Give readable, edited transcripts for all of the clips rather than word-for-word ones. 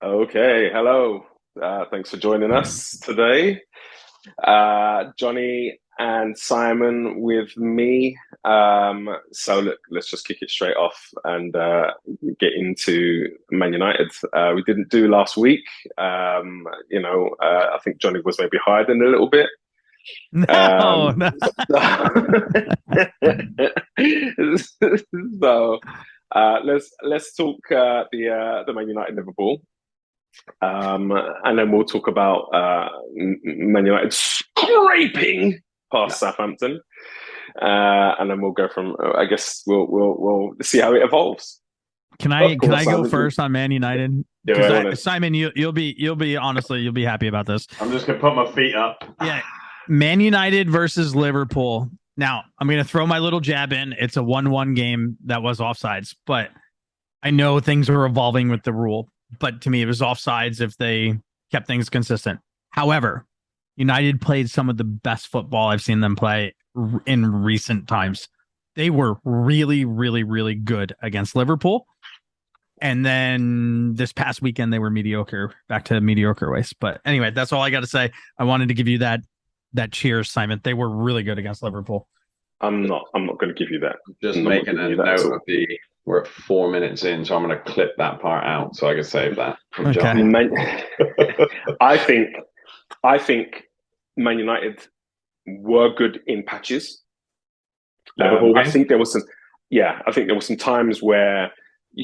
Okay, hello. Thanks for joining us today. Johnny and Simon with me. So look, let's just kick it straight off and get into Man United. We didn't do last week. I think Johnny was maybe hiding a little bit. No, Um, no. so let's talk the Man United Liverpool. And then we'll talk about Man United scraping Yeah. past Southampton, and then we'll go from. I guess we'll see how it evolves. Can Of I can course, I go Simon, first on Man United? Do Because it. go I on in. Simon, you'll be honestly you'll be happy about this. I'm just gonna put my feet up. Yeah, Man United versus Liverpool. Now I'm going to throw my little jab in. It's a 1-1 game that was offsides, but I know things are evolving with the rule. But to me, it was offsides if they kept things consistent. However, United played some of the best football I've seen them play in recent times. They were really, really, really good against Liverpool. And then this past weekend they were mediocre, back to mediocre ways. But anyway, that's all I got to say. I wanted to give you that cheers, Simon. They were really good against Liverpool. I'm not going to give you that. Just I'm not making giving a you that at note all. of the. We're at 4 minutes in, so I'm gonna clip that part out so I can save that from Okay. Johnny. Man, I think I think Man United were good in patches. Liverpool I game. think there was some, yeah, I think there were some times where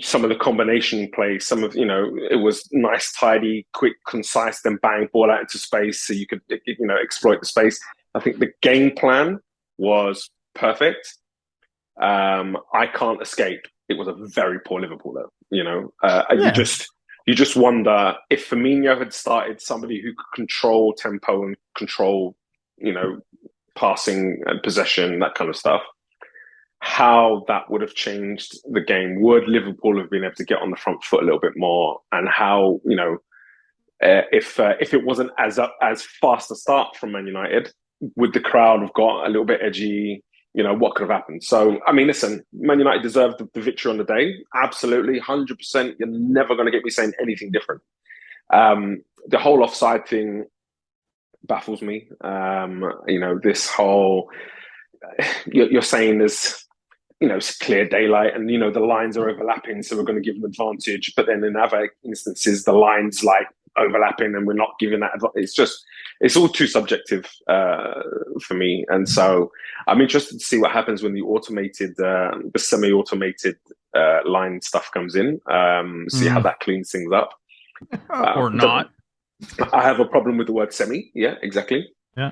some of the combination play, some of, it was nice, tidy, quick, concise, then bang, ball out into space so you could, exploit the space. I think the game plan was perfect. I can't escape. It was a very poor Liverpool, though. Yeah. You just wonder if Firmino had started somebody who could control tempo and control, you know, passing and possession, that kind of stuff, how that would have changed the game. Would Liverpool have been able to get on the front foot a little bit more? And how, if it wasn't as fast a start from Man United, would the crowd have got a little bit edgy? What could have happened? So, I mean, listen, Man United deserved the victory on the day. Absolutely, 100%. You're never going to get me saying anything different. The whole offside thing baffles me. This whole you're saying there's it's clear daylight and the lines are overlapping, so we're going to give them advantage, but then in other instances the lines like overlapping and we're not giving that advantage. It's all too subjective for me, and so I'm interested to see what happens when the semi-automated line stuff comes in. See how Mm. that cleans things up. Or not. I have a problem with the word semi. Yeah, exactly. Yeah.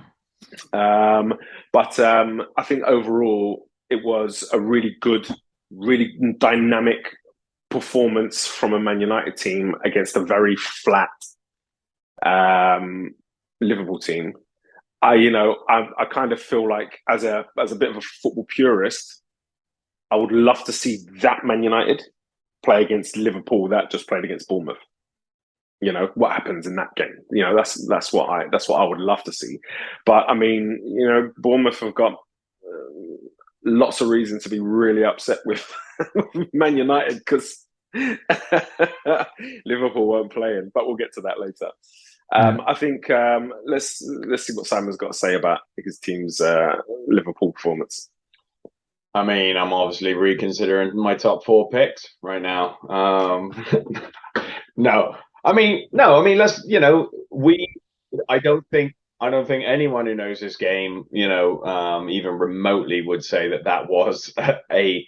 But I think overall it was a really good, really dynamic performance from a Man United team against a very flat Liverpool team. I kind of feel like as a bit of a football purist, I would love to see that Man United play against Liverpool that just played against Bournemouth. What happens in that game. That's what I would love to see. But I mean, Bournemouth have got lots of reason to be really upset with Man United because Liverpool weren't playing. But we'll get to that later. Yeah. I think let's see what Simon's got to say about his team's Liverpool performance. I mean, I'm obviously reconsidering my top four picks right now. No, no. I mean, let's. I don't think anyone who knows this game, even remotely would say that was a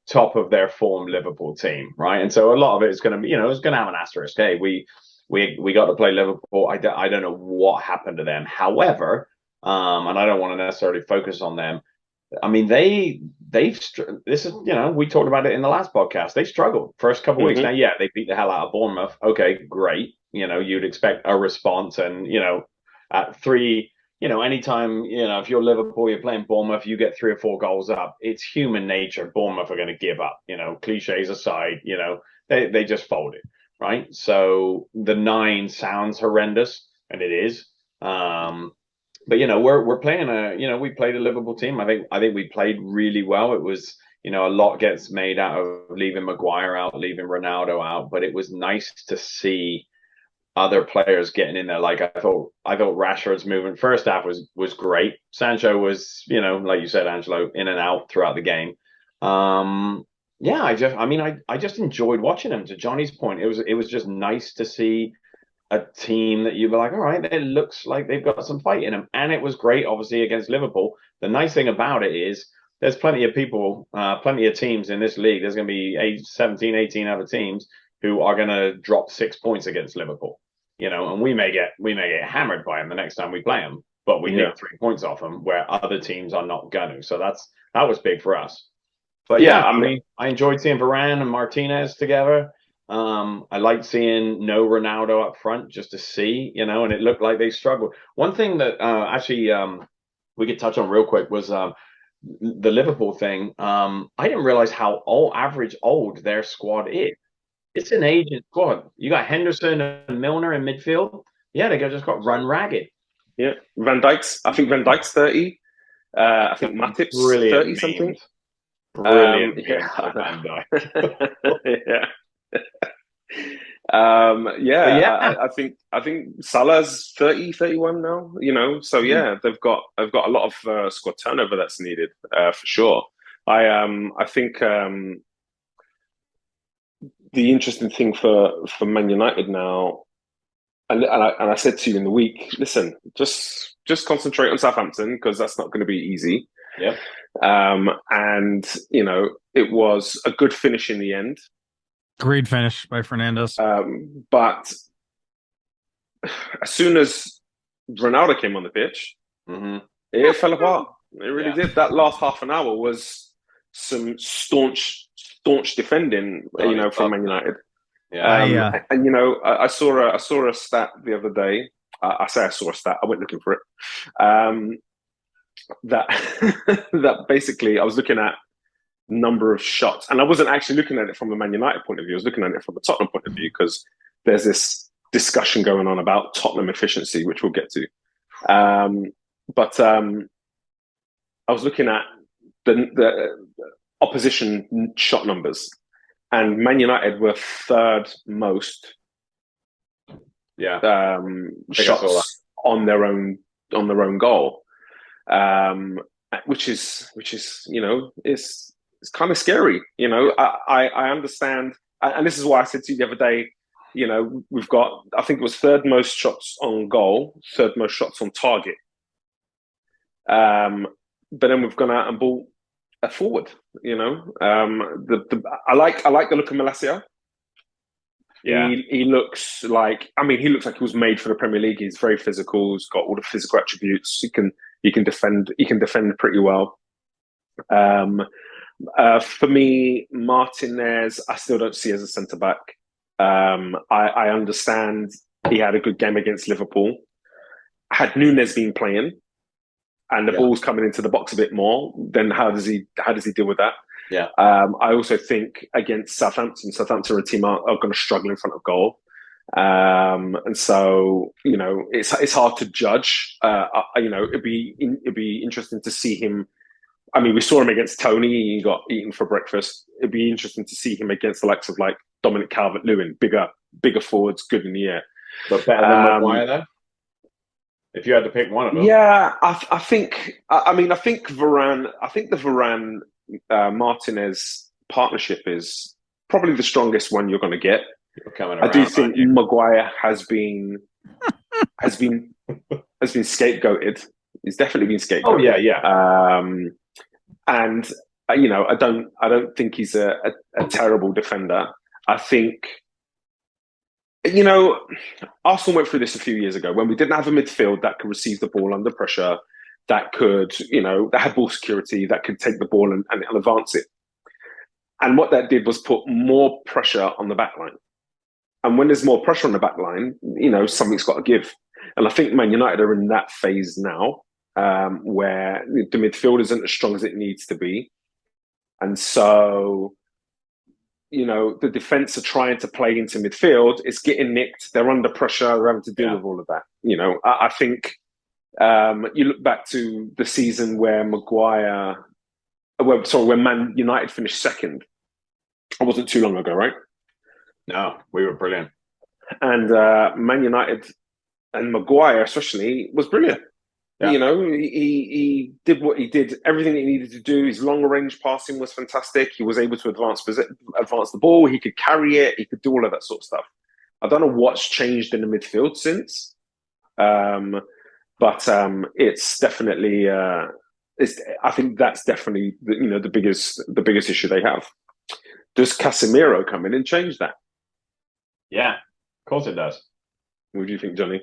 top of their form Liverpool team, right? And so a lot of it is going to be, it's going to have an asterisk. Hey, we got to play Liverpool. I don't know what happened to them. However, and I don't want to necessarily focus on them. I mean, this is we talked about it in the last podcast. They struggled first couple of weeks. Now, Mm-hmm. yeah, they beat the hell out of Bournemouth. Okay, great. You'd expect a response, and at three, anytime if you're Liverpool, you're playing Bournemouth, you get 3 or 4 goals up. It's human nature. Bournemouth are going to give up. Cliches aside, they just folded, right? So the 9 sounds horrendous, and it is. But we're playing we played a Liverpool team. I think we played really well. It was a lot gets made out of leaving Maguire out, leaving Ronaldo out, but it was nice to see other players getting in there. Like I thought Rashford's movement first half was great. Sancho was, like you said, Angelo, in and out throughout the game. Yeah, I just enjoyed watching him. To Johnny's point, it was just nice to see a team that you were like, all right, it looks like they've got some fight in them. And it was great, obviously, against Liverpool. The nice thing about it is there's plenty of people, plenty of teams in this league. There's going to be 17, 18 other teams who are going to drop 6 points against Liverpool, and we may get hammered by them the next time we play them, but we get 3 points off them where other teams are not going to. So that was big for us. But yeah, I mean, I enjoyed seeing Varane and Martinez together. I liked seeing no Ronaldo up front just to see, and it looked like they struggled. One thing that actually we could touch on real quick was the Liverpool thing. I didn't realize how average old their squad is. It's an aging squad. You got Henderson and Milner in midfield. Yeah, they just got run ragged. Yeah, I think Van Dijk's 30. I think Matip's 30 something. Brilliant. Van Dijk. Yeah. I think Salah's 30, 31 now, so yeah, they've got a lot of squad turnover that's needed, for sure. I think the interesting thing for Man United now, and I said to you in the week, listen, just concentrate on Southampton because that's not going to be easy. Yeah. And it was a good finish in the end. Great finish by Fernandes. But as soon as Ronaldo came on the pitch, it fell apart. It really did. That last half an hour was some staunch defending, from Man United. Yeah. And I saw a stat the other day. I saw a stat. I went looking for it. That basically I was looking at number of shots, and I wasn't actually looking at it from a Man United point of view. I was looking at it from a Tottenham point of view because there's this discussion going on about Tottenham efficiency, which we'll get to. But I was looking at the opposition shot numbers, and Man United were third most shots on their own goal, which is it's kind of scary. I understand, and this is why I said to you the other day, we've got, I think it was third most shots on goal, third most shots on target. But then we've gone out and bought a forward. I like the look of Malacia. Yeah, he looks like he was made for the Premier League. He's very physical. He's got all the physical attributes. He can defend pretty well. For me, Martinez, I still don't see as a centre back. I understand he had a good game against Liverpool. Had Nunes been playing and the ball's coming into the box a bit more, then how does he deal with that? Yeah. I also think against Southampton are a team are going to struggle in front of goal. And so, it's hard to judge. It'd be interesting to see him. I mean, we saw him against Tony. He got eaten for breakfast. It'd be interesting to see him against the likes of like Dominic Calvert-Lewin, bigger forwards, good in the air. But better than Maguire, though? If you had to pick one of them. Yeah, I think Varane, the Varane Martinez partnership is probably the strongest one you're going to get. Around, I do think Maguire has been scapegoated. He's definitely been scapegoated. Oh yeah. And I don't think he's a terrible defender. I think Arsenal went through this a few years ago when we didn't have a midfield that could receive the ball under pressure, that could that had ball security, that could take the ball and advance it. And what that did was put more pressure on the back line. And when there's more pressure on the back line, something's got to give. And I think Man United are in that phase now, where the midfield isn't as strong as it needs to be. And so, the defense are trying to play into midfield. It's getting nicked. They're under pressure. They're having to deal with all of that. I think you look back to the season where Maguire when Man United finished second. It wasn't too long ago, right? No, we were brilliant. And Man United and Maguire especially was brilliant. Yeah. You know, he did what he did, everything he needed to do. His long range passing was fantastic. He was able to advance the ball. He could carry it. He could do all of that sort of stuff. I don't know what's changed in the midfield since, but it's definitely. I think that's definitely the biggest issue they have. Does Casemiro come in and change that? Yeah, of course it does. What do you think, Johnny?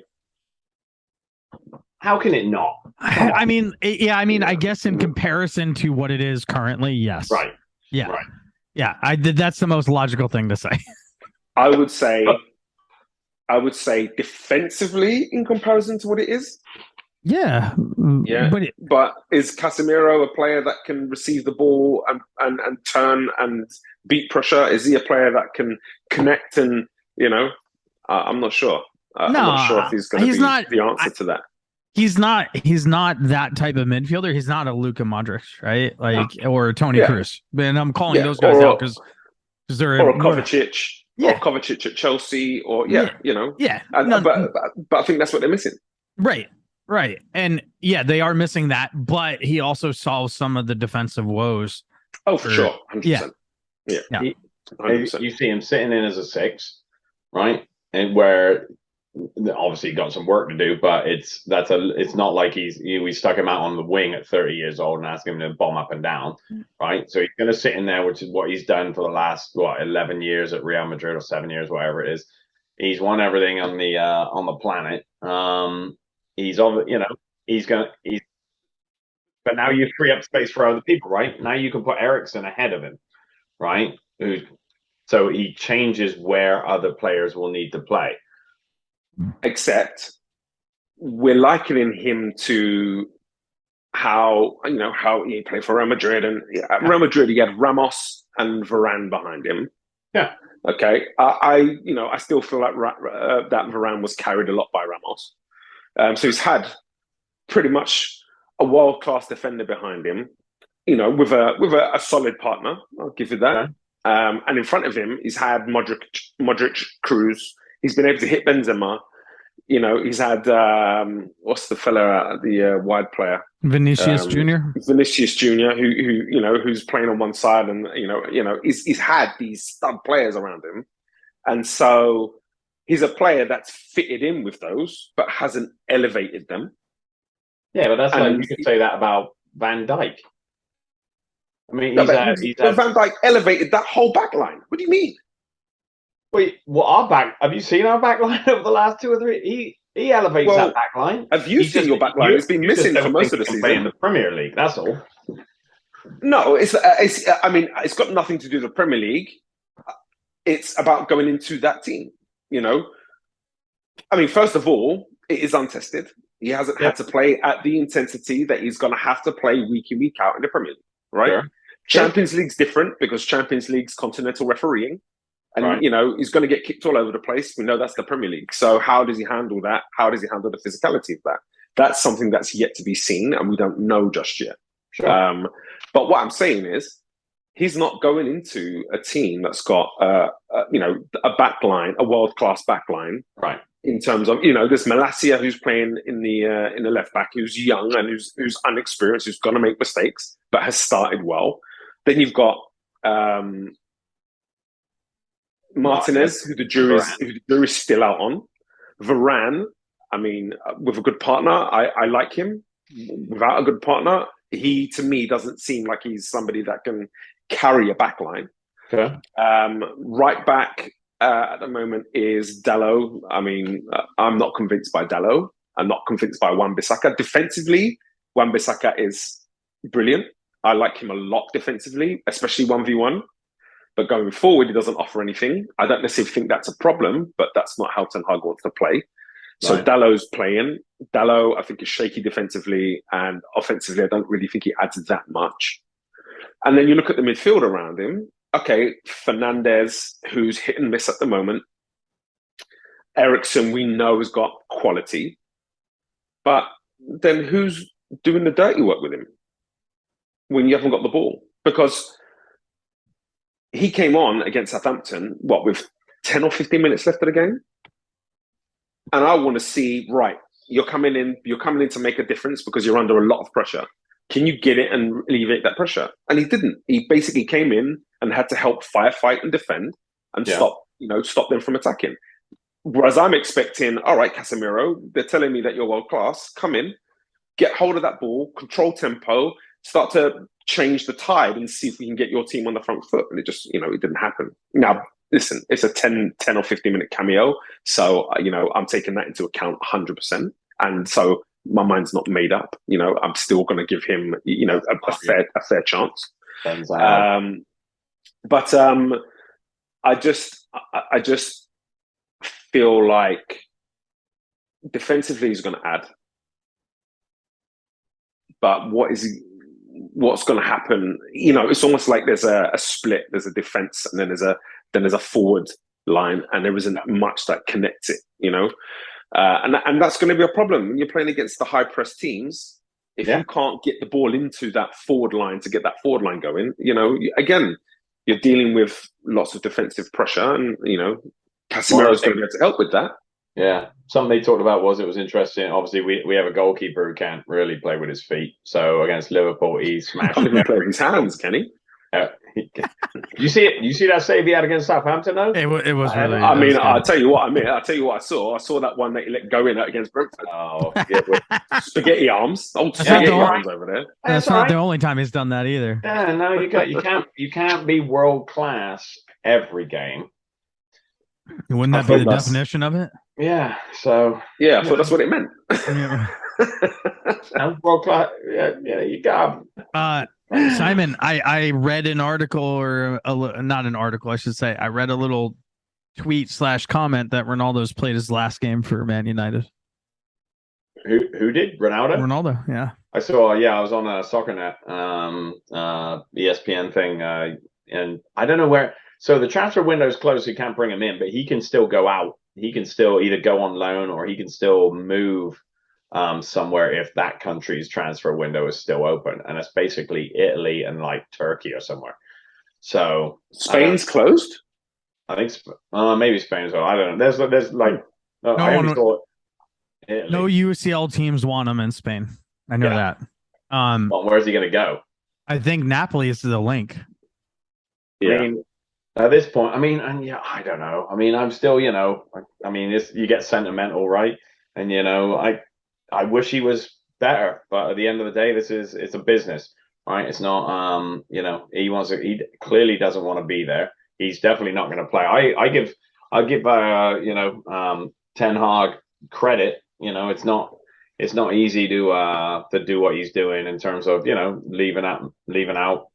How can it not? I mean, I guess in comparison to what it is currently, yes. Right. Yeah. Right. Yeah. That's the most logical thing to say. I would say defensively in comparison to what it is. Yeah. Yeah. But is Casemiro a player that can receive the ball and turn and beat pressure? Is he a player that can connect and, I'm not sure. I'm not sure if he's going to be the answer to that. He's not that type of midfielder. He's not a Luka Modric, right? Or Tony Kroos. And I'm calling those guys out because they're or a Kovacic, or Kovacic at Chelsea, or but I think that's what they're missing. Right. And they are missing that, but he also solves some of the defensive woes. Oh, for sure. 100%. Yeah. 100%. You see him sitting in as a 6, right? And where obviously got some work to do, but it's not like we stuck him out on the wing at 30 years old and asked him to bomb up and down, right? So he's going to sit in there, which is what he's done for the last 11 years at Real Madrid, or 7 years, whatever it is. He's won everything on the planet. But now you free up space for other people, right? Now you can put Eriksen ahead of him, right? So he changes where other players will need to play. Except we're likening him to how he played for Real Madrid, and at Real Madrid he had Ramos and Varane behind him. Yeah. Okay. I still feel like that Varane was carried a lot by Ramos. So he's had pretty much a world-class defender behind him, with a solid partner. I'll give you that. Yeah. And in front of him, he's had Modric, Kroos. He's been able to hit Benzema. He's had what's the fella, the wide player, Vinicius Junior. Vinicius Junior, who's playing on one side, and he's had these stud players around him, and so he's a player that's fitted in with those, but hasn't elevated them. Yeah, but you could say that about Van Dijk. I mean, Van Dijk elevated that whole back line. What do you mean? Wait, have you seen our back line over the last 2 or 3? He elevates that back line. Have you seen your back line? It's been missing for most of the season. In the Premier League, that's all. No, it's got nothing to do with the Premier League. It's about going into that team, I mean, first of all, it is untested. He hasn't had to play at the intensity that he's going to have to play week in, week out in the Premier League, right? Sure. Champions League's different because Champions League's continental refereeing. And, he's going to get kicked all over the place. We know that's the Premier League. So how does he handle that? How does he handle the physicality of that? That's something that's yet to be seen, and we don't know just yet. Sure. But what I'm saying is he's not going into a team that's got, a back line, a world-class back line. Right. In terms of, there's Malacia who's playing in the left back, who's young and who's unexperienced, who's going to make mistakes, but has started well. Then you've got Martinez, who the jury's still out on. Varane, I mean, with a good partner, I like him. Without a good partner, he, to me, doesn't seem like he's somebody that can carry a back line. Okay. Right back at the moment is Dalot. I mean, I'm not convinced by Dalot. I'm not convinced by Wan-Bissaka. Defensively, Wan-Bissaka is brilliant. I like him a lot defensively, especially 1v1. But going forward, he doesn't offer anything. I don't necessarily think that's a problem, but that's not how Ten Hag wants to play. So right. Dalot's playing. Dalot, I think, is shaky defensively, and offensively, I don't really think he adds that much. And then you look at the midfield around him. Okay, Fernandes, who's hit and miss at the moment. Eriksen, we know, has got quality. But then who's doing the dirty work with him when you haven't got the ball? because he came on against Southampton, with 10 or 15 minutes left of the game. And I want to see, right, you're coming in to make a difference because you're under a lot of pressure. Can you get it and alleviate that pressure? And he didn't. He basically came in and had to help firefight and defend and stop them from attacking. Whereas I'm expecting, all right, Casemiro, they're telling me that you're world class. Come in, get hold of that ball, control tempo, start to change the tide and see if we can get your team on the front foot. And it just, it didn't happen. Now, listen, it's a 10 or 15-minute cameo. So, I'm taking that into account 100%. And so my mind's not made up. I'm still going to give him, a fair chance. But I just feel like defensively he's going to add. But what's going to happen? It's almost like there's a split. There's a defense, and then there's a forward line, and there isn't much that connects it. And that's going to be a problem when you're playing against the high press teams. If you can't get the ball into that forward line to get that forward line going, again, you're dealing with lots of defensive pressure, and Casemiro's going to be able to help with that. Yeah, something they talked about it was interesting. Obviously, we have a goalkeeper who can't really play with his feet. So against Liverpool, he smashed. Can't even play with his hands, can he? You see it? You see that save he had against Southampton, though? It was really. I'll tell you what. I'll tell you what I saw. I saw that one that he let go in against Brentford. Oh, yeah, with spaghetti arms. Spaghetti arms over there. That's not the only time he's done that either. Yeah, no, you can't be world class every game. Wouldn't that be the definition of it? Yeah. So. Yeah, I thought that's what it meant. World class. Yeah, you got. Simon, I read an article, or not an article, I should say. I read a little tweet / comment that Ronaldo's played his last game for Man United. Who did? Ronaldo, yeah. I saw. Yeah, I was on a SoccerNet, ESPN thing, and I don't know where. So the transfer window's closed, so you can't bring him in, but he can still go out. He can still either go on loan or he can still move somewhere if that country's transfer window is still open. And it's basically Italy and like Turkey or somewhere. So Spain's closed? I think maybe Spain as well. I don't know. There's like no UCL teams want him in Spain. I know that. Well, where's he going to go? I think Napoli is the link. Yeah. I mean, at this point, I don't know. I mean, I'm still, you get sentimental, right? And, I wish he was better, but at the end of the day, it's a business, right? It's not, he clearly doesn't want to be there. He's definitely not going to play. I give Ten Hag credit. It's not easy to do what he's doing in terms of, leaving out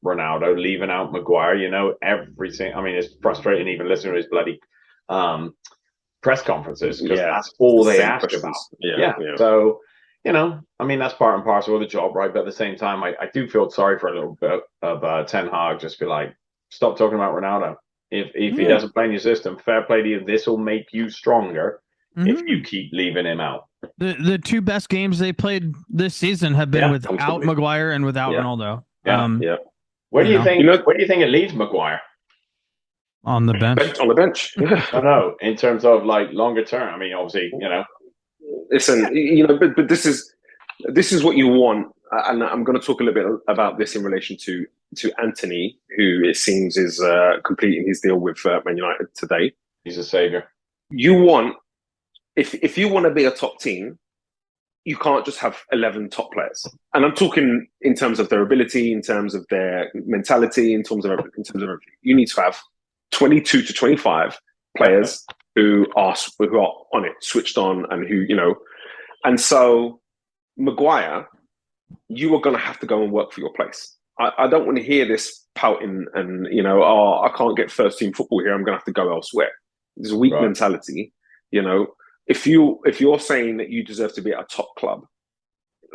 Ronaldo, leaving out Maguire, everything. I mean, it's frustrating even listening to his bloody press conferences because that's all they ask about. Yeah. So, that's part and parcel of the job, right? But at the same time, I do feel sorry for a little bit of Ten Hag. Just be like, stop talking about Ronaldo. If he doesn't play in your system, fair play to you. This will make you stronger if you keep leaving him out. The two best games they played this season have been without Maguire and without Ronaldo. Where do you think? Where do you think it leaves Maguire? On the bench. On the bench. I know. In terms of like longer term. I mean, obviously, Listen, but this is what you want, and I'm going to talk a little bit about this in relation to Anthony, who it seems is completing his deal with Man United today. He's a savior. You want. If you want to be a top team, you can't just have 11 top players. And I'm talking in terms of their ability, in terms of their mentality, in terms of everything. You need to have 22 to 25 players who are on it, switched on, and who, And so, Maguire, you are going to have to go and work for your place. I don't want to hear this pouting and, I can't get first team football here. I'm going to have to go elsewhere. There's a weak mentality, If you're saying that you deserve to be at a top club,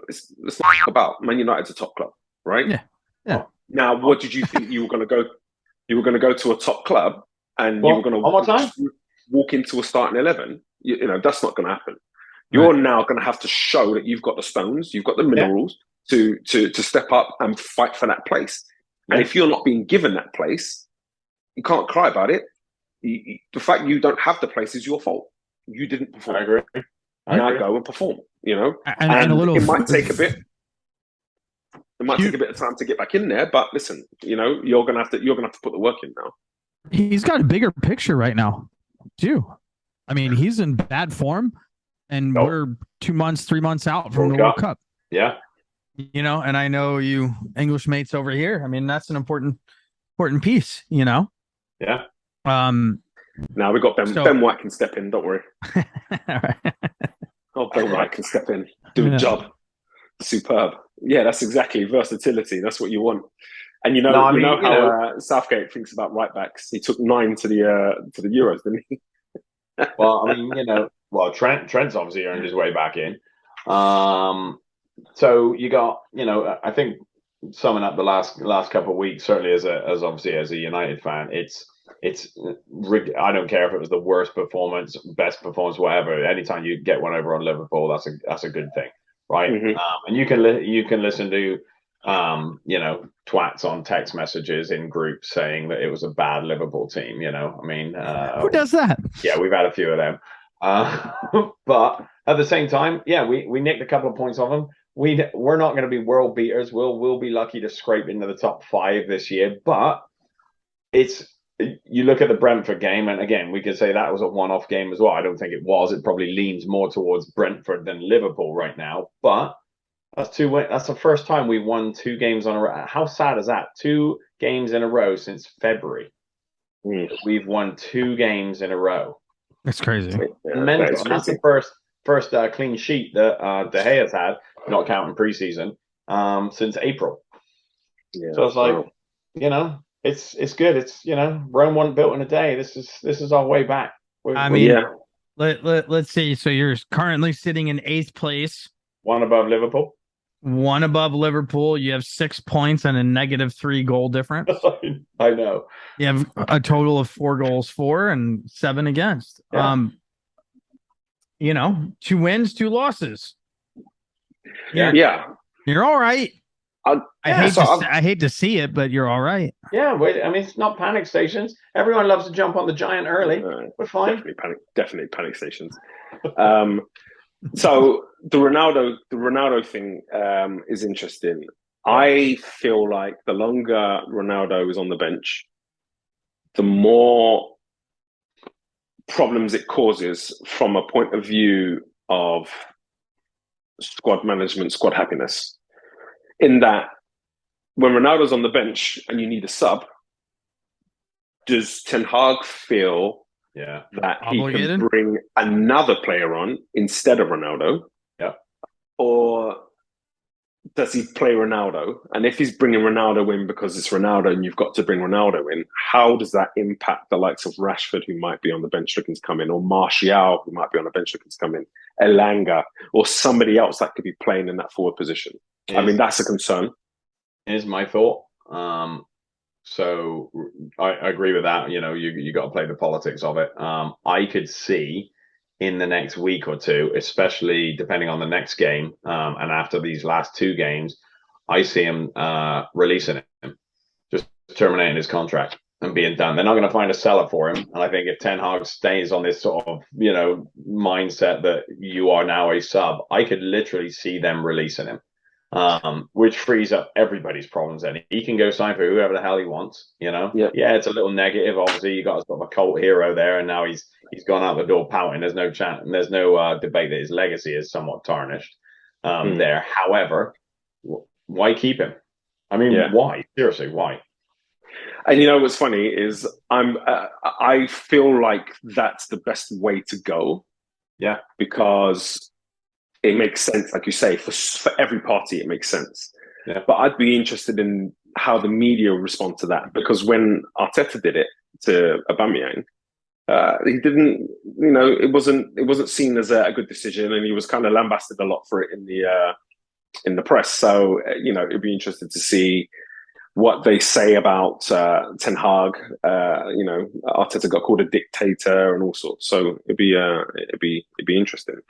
it's not about Man United's a top club, right? Yeah. Now, what did you think you were going to go? You were going to go to a top club, and you were going to walk into a starting 11. That's not going to happen. You're now going to have to show that you've got the stones, you've got the minerals to step up and fight for that place. And if you're not being given that place, you can't cry about it. The fact you don't have the place is your fault. You didn't perform. I agree. Now go and perform. And a little, it might take a bit. It might take a bit of time to get back in there, but listen, you're gonna have to put the work in now. He's got a bigger picture right now, too. I mean, he's in bad form, and we're 2 months, 3 months out from the World Cup. Yeah. And I know you English mates over here. I mean, that's an important piece, Yeah. Now we got Ben White can step in. Don't worry. All right. Ben White can step in, do a job. Superb. Yeah, that's exactly versatility. That's what you want. And how Southgate thinks about right backs. He took 9 to the Euros, didn't he? Well, I mean, Trent's obviously earned his way back in. So you got, I think summing up the last couple of weeks, certainly as a United fan, it's I don't care if it was the worst performance, best performance, whatever. Anytime you get one over on Liverpool, that's a good thing, right? Mm-hmm. And you can listen to twats on text messages in groups saying that it was a bad Liverpool team. I mean, who does that? Yeah, we've had a few of them. But at the same time, we nicked a couple of points off them. We're not going to be world beaters. We'll be lucky to scrape into the top 5 this year. But you look at the Brentford game, and again, we could say that was a one-off game as well. I don't think it was. It probably leans more towards Brentford than Liverpool right now. But that's the first time we won 2 games on a row. How sad is that? 2 games in a row since February. We've won 2 games in a row. That's crazy. Mental. That's the first clean sheet that De Gea's had, not counting preseason, since April. Yeah, so it's like, it's good. It's Rome wasn't built in a day. This is our way back. Let's see. So you're currently sitting in 8th place, 1 above Liverpool. 1 above Liverpool. You have 6 points and a -3 goal difference. I know. You have a total of 4 goals for and 7 against. Yeah. 2 wins, 2 losses. Yeah. You're all right. I hate to see it, but you're all right. Yeah, I mean, it's not panic stations. Everyone loves to jump on the giant early. We're fine. Definitely panic stations. So the Ronaldo thing is interesting. I feel like the longer Ronaldo is on the bench, the more problems it causes from a point of view of squad management, squad happiness. In that, when Ronaldo's on the bench and you need a sub, does Ten Hag feel that obligated? He can bring another player on instead of Ronaldo? Yeah. Or does he play Ronaldo? And if he's bringing Ronaldo in because it's Ronaldo and you've got to bring Ronaldo in, how does that impact the likes of Rashford, who might be on the bench looking to come in, or Martial, who might be on the bench looking to come in, Elanga, or somebody else that could be playing in that forward position? I mean, that's a concern. Is my thought. So I agree with that. You got to play the politics of it. I could see in the next week or 2, especially depending on the next game, and after these last 2 games, I see him releasing him, just terminating his contract and being done. They're not going to find a seller for him. And I think if Ten Hag stays on this sort of, mindset that you are now a sub, I could literally see them releasing him. Which frees up everybody's problems. Then he can go sign for whoever the hell he wants. Yeah, it's a little negative. Obviously, you got sort of a cult hero there, and now he's gone out the door pouting. There's no chance, and there's no debate that his legacy is somewhat tarnished there. However, why keep him? I mean, why? Seriously, why? And what's funny is I feel like that's the best way to go. Yeah, because it makes sense, like you say, for every party, it makes sense. Yeah. But I'd be interested in how the media respond to that, because when Arteta did it to Aubameyang, he didn't, it wasn't seen as a good decision, and he was kind of lambasted a lot for it in the press. So it'd be interesting to see what they say about Ten Hag. Arteta got called a dictator and all sorts. So it'd be interesting.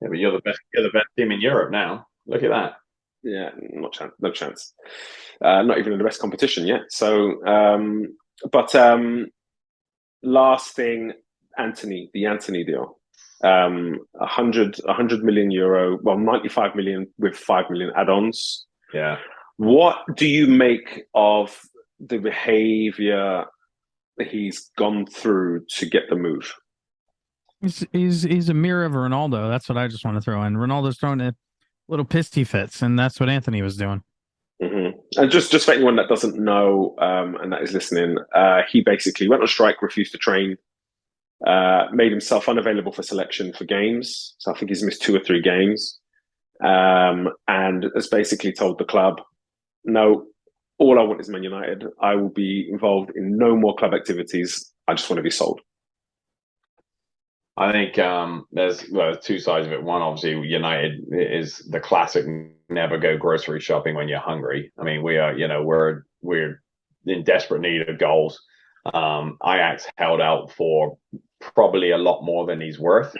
Yeah, but you're the best team in Europe now. Look at that. Yeah, not chance, no chance. Not even in the best competition yet. So, but last thing, the Anthony deal. 100 million euro, well, 95 million with 5 million add-ons. Yeah. What do you make of the behavior that he's gone through to get the move? He's a mirror of Ronaldo. That's what I just want to throw in. Ronaldo's throwing a little pissy fits, and that's what Anthony was doing. Mm-hmm. And just for anyone that doesn't know and that is listening, he basically went on strike, refused to train, made himself unavailable for selection for games. So I think he's missed 2 or 3 games, and has basically told the club, no, all I want is Man United. I will be involved in no more club activities. I just want to be sold. I think there's 2 sides of it. One, obviously, United is the classic never go grocery shopping when you're hungry. I mean, we are, we're in desperate need of goals. Ajax held out for probably a lot more than he's worth.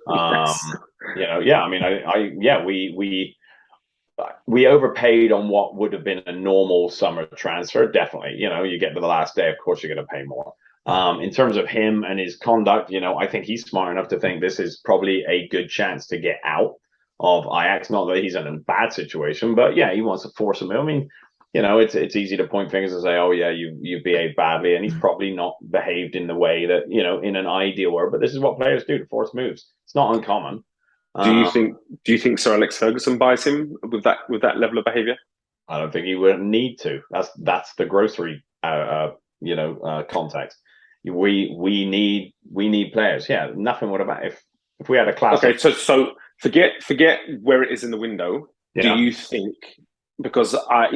Yes. I mean, we overpaid on what would have been a normal summer transfer. Definitely, you get to the last day, of course you're going to pay more. In terms of him and his conduct, I think he's smart enough to think this is probably a good chance to get out of Ajax. Not that he's in a bad situation, but yeah, he wants to force him. I mean, it's easy to point fingers and say, oh yeah, you behaved badly, and he's probably not behaved in the way that in an ideal world. But this is what players do to force moves. It's not uncommon. Do you think Sir Alex Ferguson buys him with that level of behaviour? I don't think he would need to. That's the grocery context. We need players. Yeah, nothing would about if we had a class. Okay, so forget where it is in the window. Yeah. Do you think, because I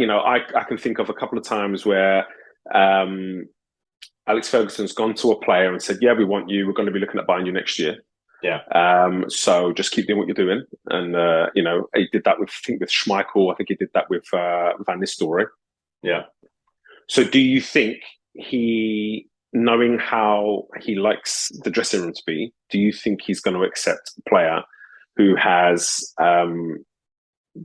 can think of a couple of times where Alex Ferguson's gone to a player and said, yeah, we want you, we're going to be looking at buying you next year. Yeah. So just keep doing what you're doing. And he did that with Schmeichel. I think he did that with Van Nistelrooy. Yeah. So do you think he, knowing how he likes the dressing room to be, do you think he's going to accept a player who has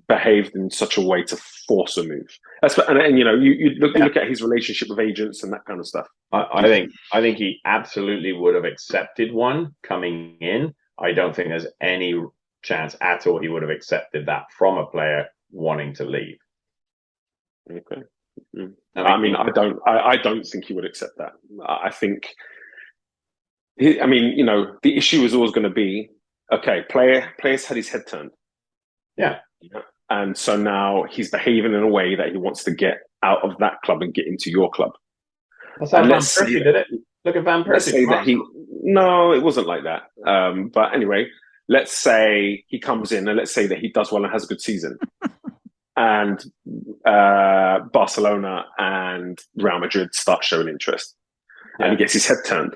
behaved in such a way to force a move? You look at his relationship with agents and that kind of stuff. I think he absolutely would have accepted one coming in. I don't think there's any chance at all he would have accepted that from a player wanting to leave. Okay. I don't think he would accept that. I think, the issue is always going to be, okay, players had his head turned. Yeah. And so now he's behaving in a way that he wants to get out of that club and get into your club. That's how Van Persie did it. Look at Van Persie. No, it wasn't like that. But anyway, let's say he comes in and let's say that he does well and has a good season. And Barcelona and Real Madrid start showing interest. Yeah. And he gets his head turned.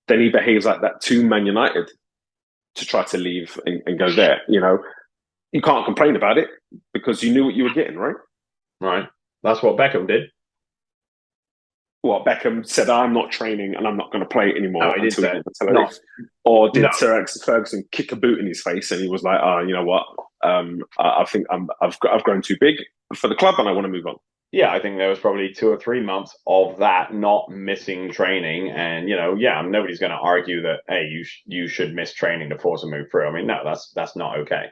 Then he behaves like that to Man United to try to leave and go there. You can't complain about it because you knew what you were getting, right? Right. That's what Beckham did. What, Beckham said, I'm not training and I'm not going to play anymore. No, he did say Or did Sir Alex Ferguson kick a boot in his face and he was like, you know what? I think I've grown too big for the club and I want to move on. Yeah, I think there was probably 2 or 3 months of that not missing training, and nobody's going to argue that you should miss training to force a move through. I mean, no, that's not okay.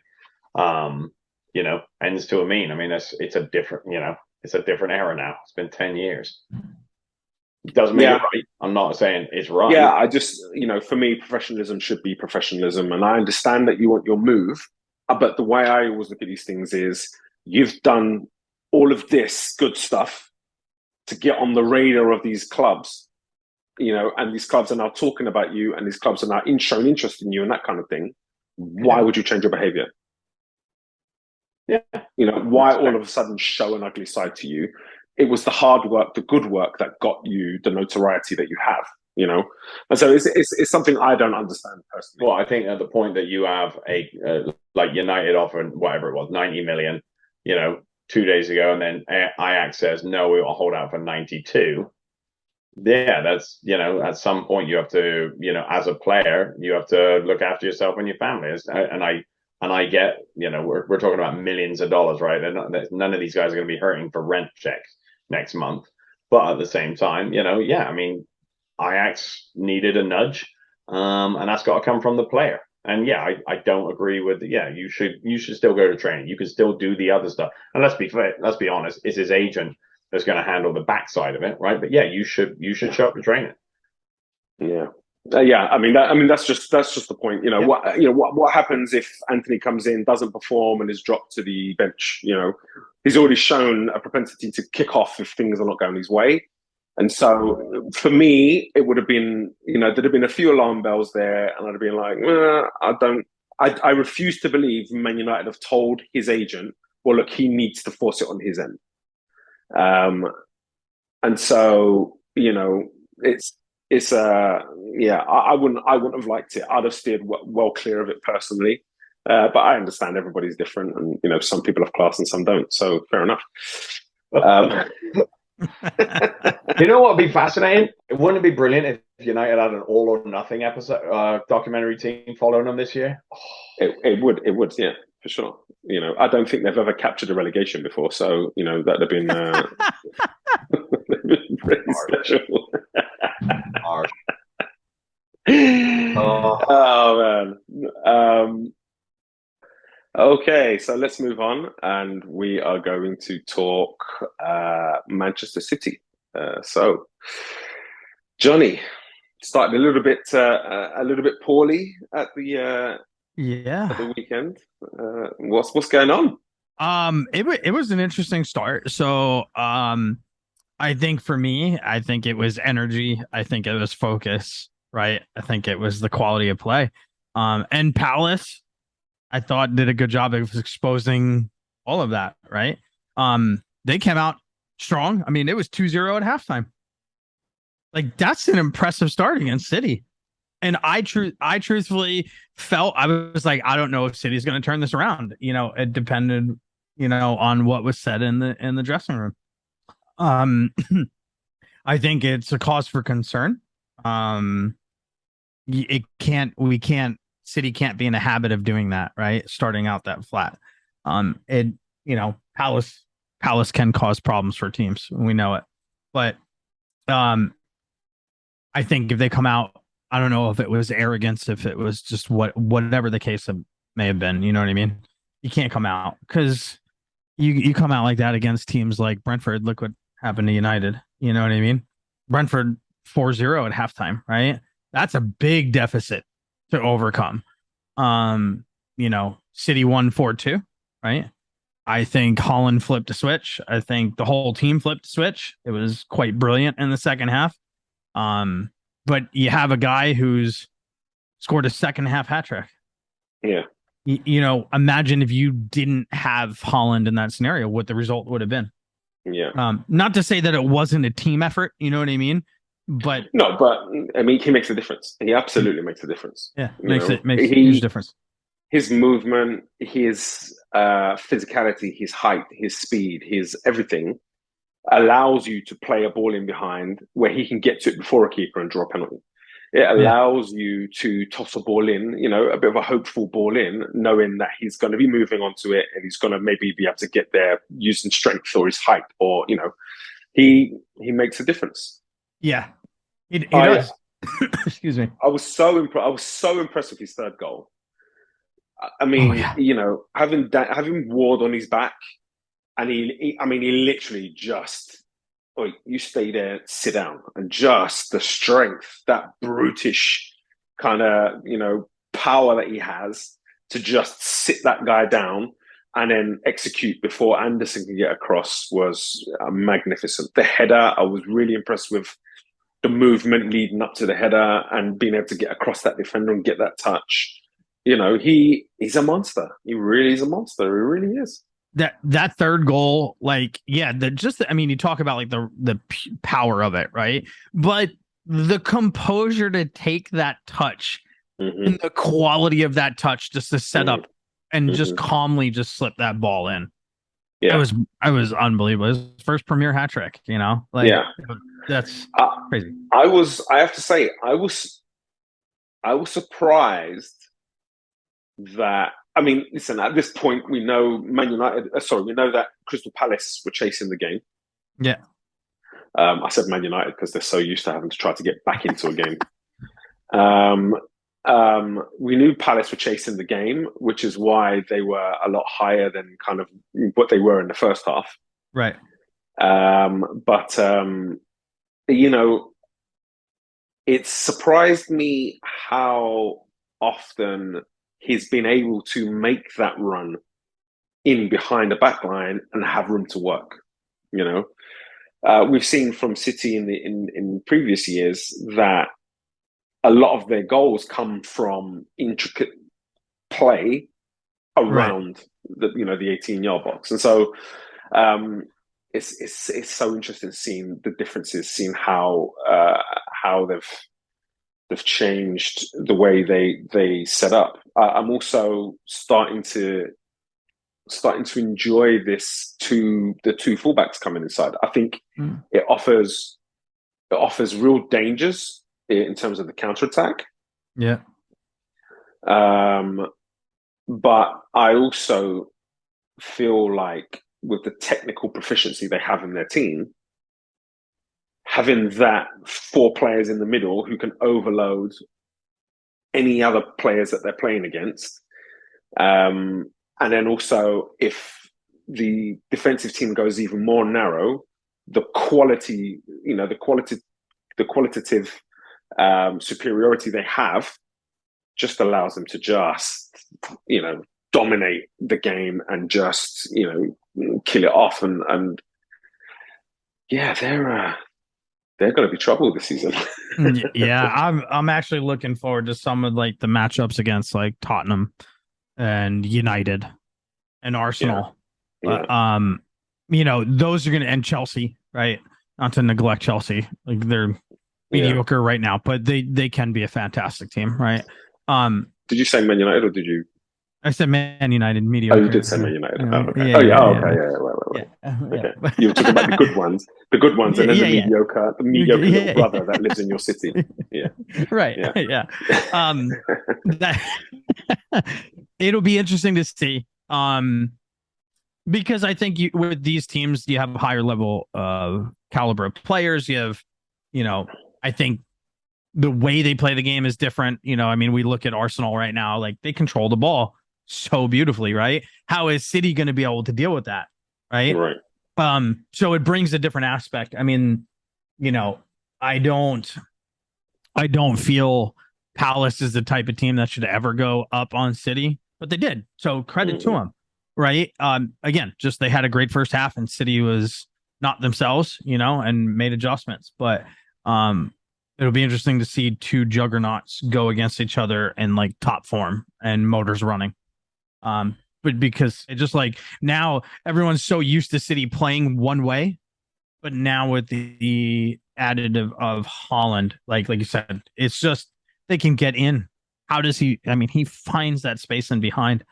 Ends to a mean. I mean, it's a different era now. It's been 10 years. It doesn't mean it's right. I'm not saying it's right. Yeah, I just for me, professionalism should be professionalism, and I understand that you want your move, but the way I always look at these things is you've done all of this good stuff to get on the radar of these clubs, and these clubs are now talking about you, and these clubs are now showing interest in you and that kind of thing. Why would you change your behavior? Yeah. Why all of a sudden show an ugly side to you? It was the hard work, the good work that got you the notoriety that you have, And so it's something I don't understand personally. Well, I think at the point that you have like United offered whatever it was, 90 million, 2 days ago, and then Ajax says, no, we will hold out for 92. Yeah, that's, at some point you have to, as a player, you have to look after yourself and your family. And And I get, we're talking about millions of dollars, right? And none of these guys are going to be hurting for rent checks next month. But at the same time, yeah, I mean, Ajax needed a nudge, and that's got to come from the player. And yeah, I don't agree with. Yeah, you should still go to training. You can still do the other stuff. And let's be fair, let's be honest. It's his agent that's going to handle the backside of it, right? But yeah, you should show up to training. Yeah. Yeah, that's just the point. What happens if Anthony comes in, doesn't perform, and is dropped to the bench? He's already shown a propensity to kick off if things are not going his way. And so for me, it would have been, there'd have been a few alarm bells there, and I'd have been like, I refuse to believe Man United have told his agent, well, look, he needs to force it on his end. And so, I wouldn't have liked it. I'd have steered well clear of it personally. But I understand everybody's different, and some people have class and some don't. So fair enough. You know what would be fascinating? Wouldn't it be brilliant if United had an all or nothing episode documentary team following them this year? It would, yeah, for sure. I don't think they've ever captured a relegation before, so that'd have been, pretty special. Oh man. Okay, so let's move on, and we are going to talk Manchester City. So, Johnny started a little bit poorly at the weekend. What's going on? It was an interesting start. So, I think for me, it was energy. I think it was focus, right? I think it was the quality of play. And Palace, I thought, did a good job of exposing all of that, right? They came out strong. I mean, it was 2-0 at halftime. Like, that's an impressive start against City. And I truthfully felt, I was like, I don't know if City's going to turn this around. It depended, on what was said in the dressing room. I think it's a cause for concern. City can't be in a habit of doing that, right? Starting out that flat. Palace can cause problems for teams. We know it. But I think if they come out, I don't know if it was arrogance, if it was just whatever the case may have been, you know what I mean? You can't come out because you come out like that against teams like Brentford. Look what happened to United. You know what I mean? Brentford 4-0 at halftime, right? That's a big deficit to overcome. City won 4-2, right? I think Håland flipped a switch. I think the whole team flipped a switch. It was quite brilliant in the second half. But you have a guy who's scored a second half hat trick. Yeah. Imagine if you didn't have Håland in that scenario, what the result would have been. Yeah. Not to say that it wasn't a team effort, you know what I mean? But he makes a difference. He absolutely makes a difference. Yeah, makes a huge difference. His movement, his physicality, his height, his speed, his everything allows you to play a ball in behind where he can get to it before a keeper and draw a penalty. It allows you to toss a ball in, a bit of a hopeful ball in, knowing that he's going to be moving onto it and he's going to maybe be able to get there using strength or his height, or he makes a difference. Yeah, he does. Excuse me. I was so impressed with his third goal. I mean, having Ward on his back, and he literally just, you stay there, sit down, and just the strength, that brutish kind of, power that he has to just sit that guy down and then execute before Anderson can get across was magnificent. The header, I was really impressed with the movement leading up to the header and being able to get across that defender and get that touch. He's a monster. He really is a monster. He really is. That third goal, you talk about like the power of it, right? But the composure to take that touch and the quality of that touch just to set up and just calmly just slip that ball in. Yeah, I was unbelievable. His first Premier hat trick, that's crazy. I have to say, I was surprised that, I mean, listen, at this point, we know Man United, we know that Crystal Palace were chasing the game. Yeah. I said Man United because they're so used to having to try to get back into a game. We knew Palace were chasing the game, which is why they were a lot higher than kind of what they were in the first half. Right. But you know, it surprised me how often he's been able to make that run in behind the back line and have room to work. You know, we've seen from City in previous years that a lot of their goals come from intricate play around the 18-yard box, and so it's so interesting seeing the differences, seeing how they've changed the way they set up. I'm also starting to enjoy the two fullbacks coming inside. I think it offers real dangers in terms of the counter-attack. Yeah. But I also feel like with the technical proficiency they have in their team, having that 4 players in the middle who can overload any other players that they're playing against. And then also, if the defensive team goes even more narrow, the qualitative superiority they have just allows them to just, dominate the game and just, kill it off. And yeah, they're going to be trouble this season. Yeah, I'm actually looking forward to some of like the matchups against like Tottenham and United and Arsenal. Yeah. Those are going to end Chelsea, right? Not to neglect Chelsea. Like they're mediocre right now, but they can be a fantastic team, right? Did you say Man United or did you? I said Man United, mediocre. Oh, you did say Man United. Yeah, okay. Okay. Right. Okay. You were talking about the good ones, and then the mediocre little brother that lives in your city. Yeah. Right. Yeah. That it'll be interesting to see. Because I think with these teams, you have a higher level of caliber of players. You have, I think the way they play the game is different. We look at Arsenal right now, like they control the ball so beautifully, right? How is City going to be able to deal with that? Right. Right. So it brings a different aspect. I don't feel Palace is the type of team that should ever go up on City, but they did. So credit to them. Right. Again, just they had a great first half and City was not themselves, and made adjustments. But it'll be interesting to see 2 juggernauts go against each other in like top form and motors running. But because it just like now everyone's so used to City playing one way, but now with the additive of Håland, like you said, it's just they can get in. How does he? He finds that space in behind,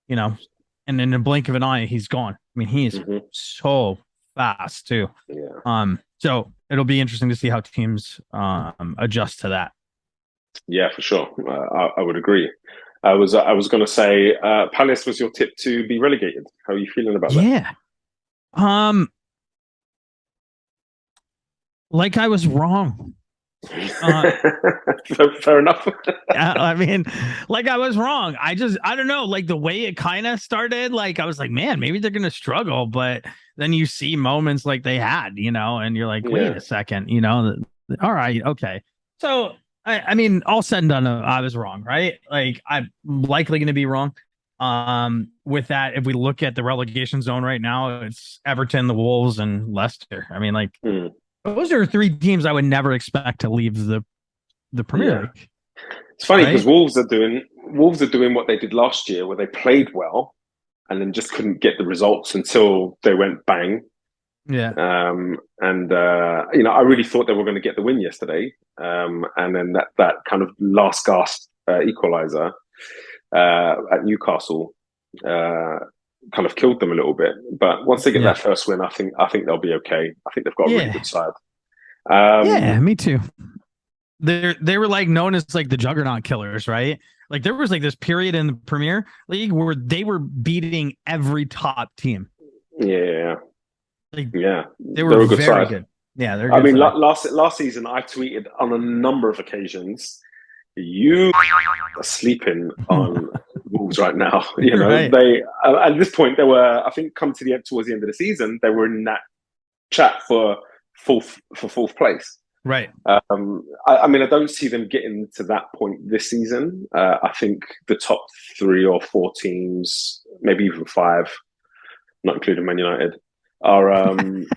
and in a blink of an eye, he's gone. He is so fast too. Yeah. So it'll be interesting to see how teams adjust to that. Yeah, for sure. I would agree. I was going to say Palace was your tip to be relegated. How are you feeling about that? Yeah. Like I was wrong. Fair enough. Like I was wrong. I don't know, like the way it kind of started, like I was like, man, maybe they're gonna struggle, but then you see moments like they had, and you're like, wait a second, all right, okay. So all said and done, I was wrong, right? Like I'm likely gonna be wrong. With that, if we look at the relegation zone right now, it's Everton, the Wolves, and Leicester. Those are 3 teams I would never expect to leave the Premier League. It's funny because Wolves are doing what they did last year, where they played well and then just couldn't get the results until they went bang. Yeah. I really thought they were going to get the win yesterday. And then that kind of last gasp equaliser at Newcastle kind of killed them a little bit. But once they get that first win, I think they'll be okay. I think they've got a really good side. Me too. They were like known as like the juggernaut killers, right? Like there was like this period in the Premier League where they were beating every top team. Yeah. Like Yeah. they were a good very side. good. Yeah, they're I good mean, side. last season, I tweeted on a number of occasions, you are sleeping on Wolves right now. You know, Right. they, at this point, they were, I think, towards the end of the season, they were in that chat for fourth place. Right. I mean, I don't see them getting to that point this season. I think the top 3 or 4 teams, maybe even 5, not including Man United, are going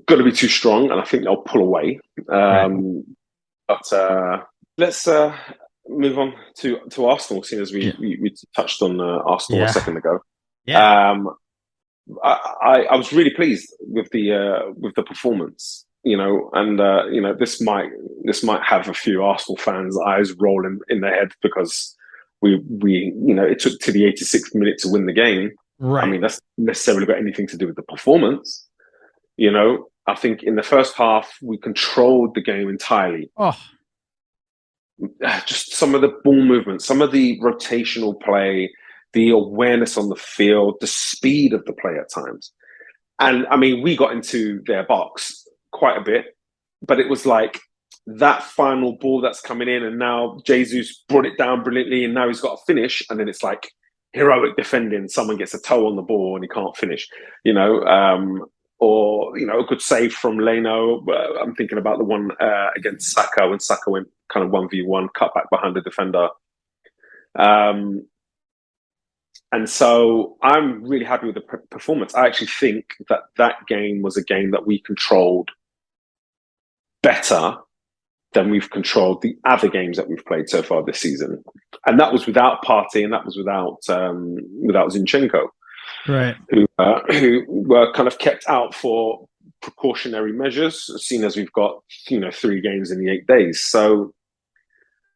to be too strong, and I think they'll pull away. Right. But let's move on to Arsenal, seeing as we touched on Arsenal a second ago. Yeah. I was really pleased with the performance, you know, and you know, this might have a few Arsenal fans' eyes rolling in their head because we you know, it took to the 86th minute to win the game. Right. I mean, that's necessarily got anything to do with the performance. You know, I think in the first half we controlled the game entirely. Oh, just some of the ball movement, some of the rotational play, the awareness on the field, the speed of the play at times. And I mean, we got into their box quite a bit, but it was like that final ball that's coming in, and now Jesus brought it down brilliantly, and now he's got a finish, and then it's like heroic defending. Someone gets a toe on the ball and he can't finish, you know, or you know, a good save from Leno. I'm thinking about the one against Saka when Saka went kind of 1v1, cut back behind the defender. And so I'm really happy with the performance. I actually think that game was a game that we controlled better than we've controlled the other games that we've played so far this season. And that was without Partey, and that was without Zinchenko, right. who were kind of kept out for precautionary measures, seeing as we've got, you know, 3 games in the 8 days. So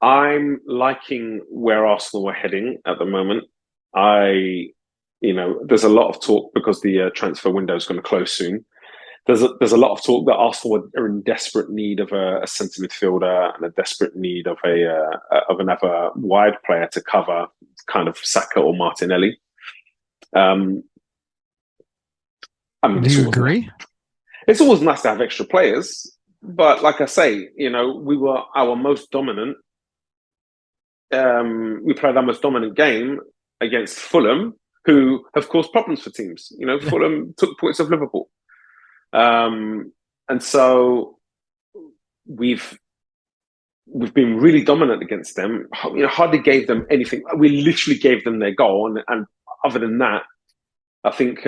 I'm liking where Arsenal are heading at the moment. You know, there's a lot of talk because the transfer window is going to close soon. There's a lot of talk that Arsenal are in desperate need of a centre midfielder and a desperate need of another wide player to cover kind of Saka or Martinelli. I mean, do you agree? It's always nice to have extra players, but like I say, you know, we were our most dominant. We played our most dominant game against Fulham, who have caused problems for teams. You know, Fulham took points off Liverpool. And so we've been really dominant against them. You know, hardly gave them anything. We literally gave them their goal, and other than that, I think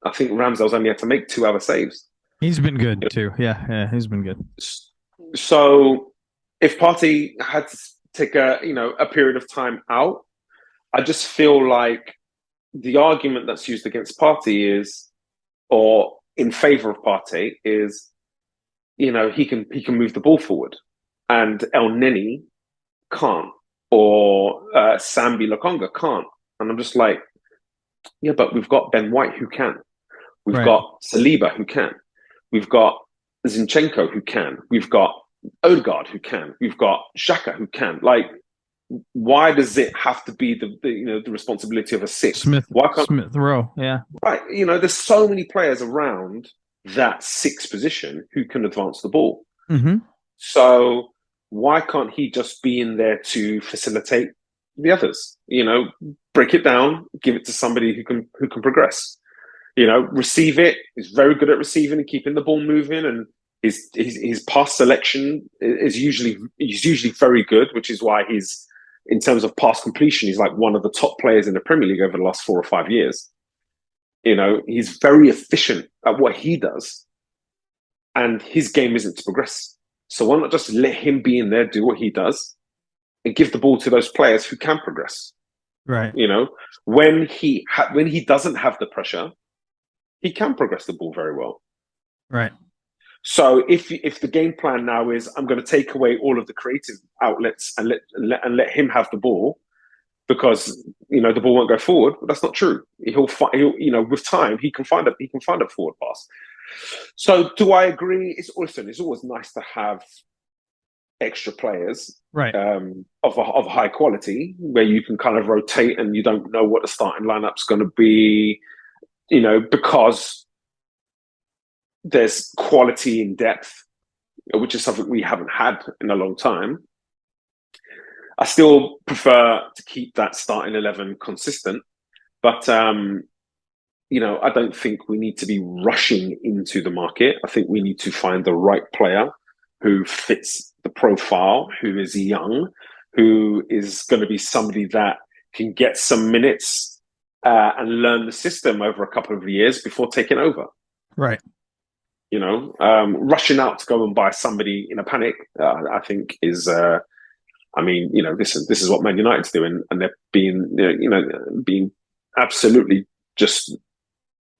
Ramsdale's only had to make 2 other saves. He's been good too. Yeah, he's been good. So if Partey had to take a period of time out, I just feel like the argument that's used against Partey is, or in favour of Partey, is, you know, he can move the ball forward, and El Neni can't, or Sambi Lokonga can't. And I'm just like, yeah, but we've got Ben White who can. We've got Saliba who can. We've got Zinchenko who can. We've got Odegaard who can. We've got Xhaka who can. Like, why does it have to be the responsibility of a 6? Smith Rowe? Yeah, right. You know, there's so many players around that 6 position who can advance the ball. Mm-hmm. So why can't he just be in there to facilitate the others? You know, break it down, give it to somebody who can progress. You know, receive it. He's very good at receiving and keeping the ball moving, and his pass selection is usually very good, which is why he's, in terms of pass completion, he's like one of the top players in the Premier League over the last 4 or 5 years. You know, he's very efficient at what he does, and his game isn't to progress. So why not just let him be in there, do what he does, and give the ball to those players who can progress? Right. You know, when he doesn't have the pressure, he can progress the ball very well. Right. So if the game plan now is, I'm going to take away all of the creative outlets and let him have the ball, because, you know, the ball won't go forward. But that's not true. He'll you know, with time he can find a forward pass. So do I agree? It's always nice to have extra players Right. of high quality, where you can kind of rotate and you don't know what the starting lineup's going to be, because there's quality in depth, which is something we haven't had in a long time. I still prefer to keep that starting 11 consistent, but I don't think we need to be rushing into the market. I think we need to find the right player who fits the profile, who is young, who is going to be somebody that can get some minutes and learn the system over a couple of years before taking over. Right. Rushing out to go and buy somebody in a panic, I think is. This is what Man United's doing, and they're being absolutely just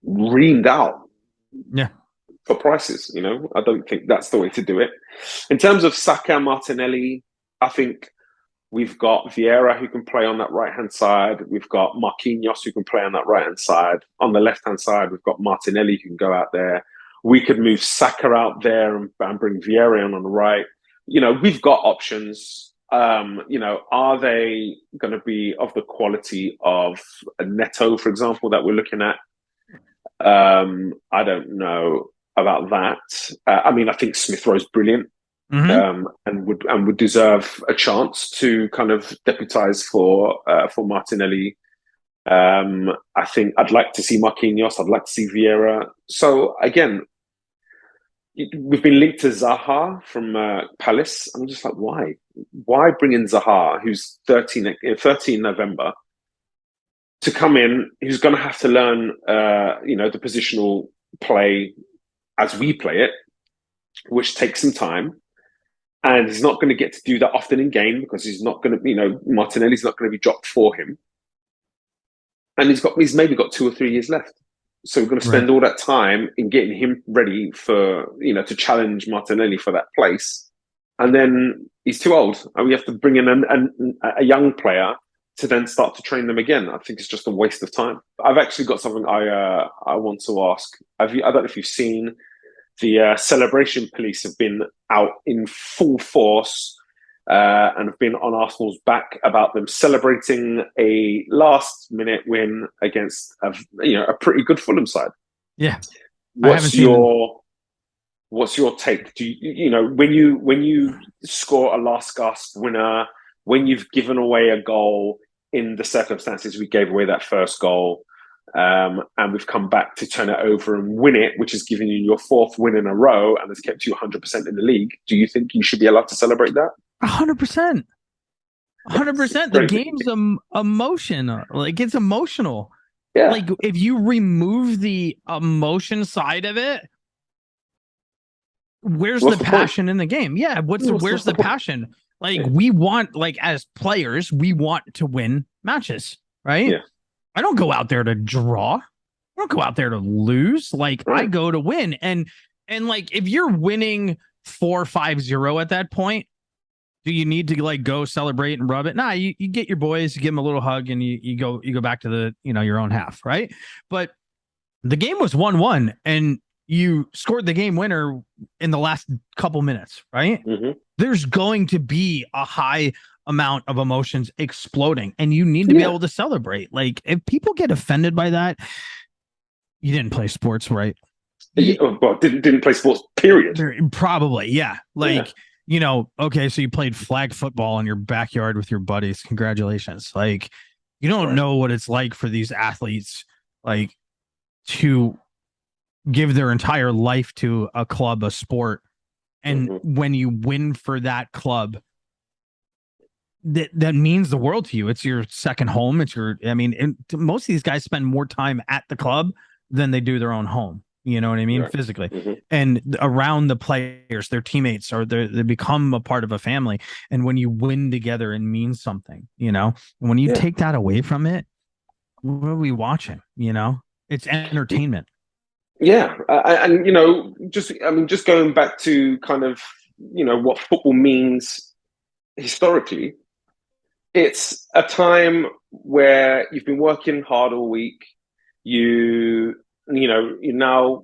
reamed out. Yeah. For prices, I don't think that's the way to do it. In terms of Saka, Martinelli, I think we've got Vieira who can play on that right-hand side. We've got Marquinhos who can play on that right-hand side. On the left-hand side, we've got Martinelli who can go out there. We could move Saka out there and bring Vieira on the right. We've got options. Are they going to be of the quality of a Neto, for example, that we're looking at? I don't know about that. I think Smith Rowe's brilliant, and would deserve a chance to kind of deputise for Martinelli. I think I'd like to see Marquinhos. I'd like to see Vieira. So again, we've been linked to Zaha from Palace. I'm just like, why? Why bring in Zaha, who's 13 November, to come in, who's going to have to learn, the positional play as we play it, which takes some time. And he's not going to get to do that often in game because he's not going to, Martinelli's not going to be dropped for him. And he's maybe got 2 or 3 years left. So we're going to spend all that time in getting him ready for, to challenge Martinelli for that place. And then he's too old. And we have to bring in a young player to then start to train them again. I think it's just a waste of time. I've actually got something I want to ask. I don't know if you've seen the celebration police have been out in full force and have been on Arsenal's back about them celebrating a last-minute win against a pretty good Fulham side. Yeah, what's your take? Do when you score a last gasp winner, when you've given away a goal in the circumstances we gave away that first goal, and we've come back to turn it over and win it, which has given you your 4th win in a row and has kept you 100% in the league, do you think you should be allowed to celebrate that? 100%. 100%. The game's emotion. Like, it's emotional. Yeah. Like, if you remove the emotion side of it, where's the passion in the game? Yeah. Where's the passion? Like, we want, like, as players, we want to win matches, right? Yeah. I don't go out there to draw. I don't go out there to lose. Like, I go to win. And like, if you're winning 4-5-0 at that point, do you need to like go celebrate and rub it? Nah, you get your boys, you give them a little hug, and you go back to the your own half, right? But the game was 1-1, and you scored the game winner in the last couple minutes, right? Mm-hmm. There's going to be a high amount of emotions exploding, and you need to be able to celebrate. Like, if people get offended by that, you didn't play sports, right? Well, didn't play sports, period. Probably, yeah. Like, okay, so you played flag football in your backyard with your buddies. Congratulations. Like, you don't know what it's like for these athletes, like, to give their entire life to a club, a sport. And when you win for that club, that means the world to you. It's your second home. Most of these guys spend more time at the club than they do their own home. You know what I mean? Right. Physically. Mm-hmm. And around the players, their teammates, or they become a part of a family. And when you win together, it means something, and when you take that away from it, what are we watching? It's entertainment. Yeah. And, just going back to kind of, what football means historically, it's a time where you've been working hard all week. You're now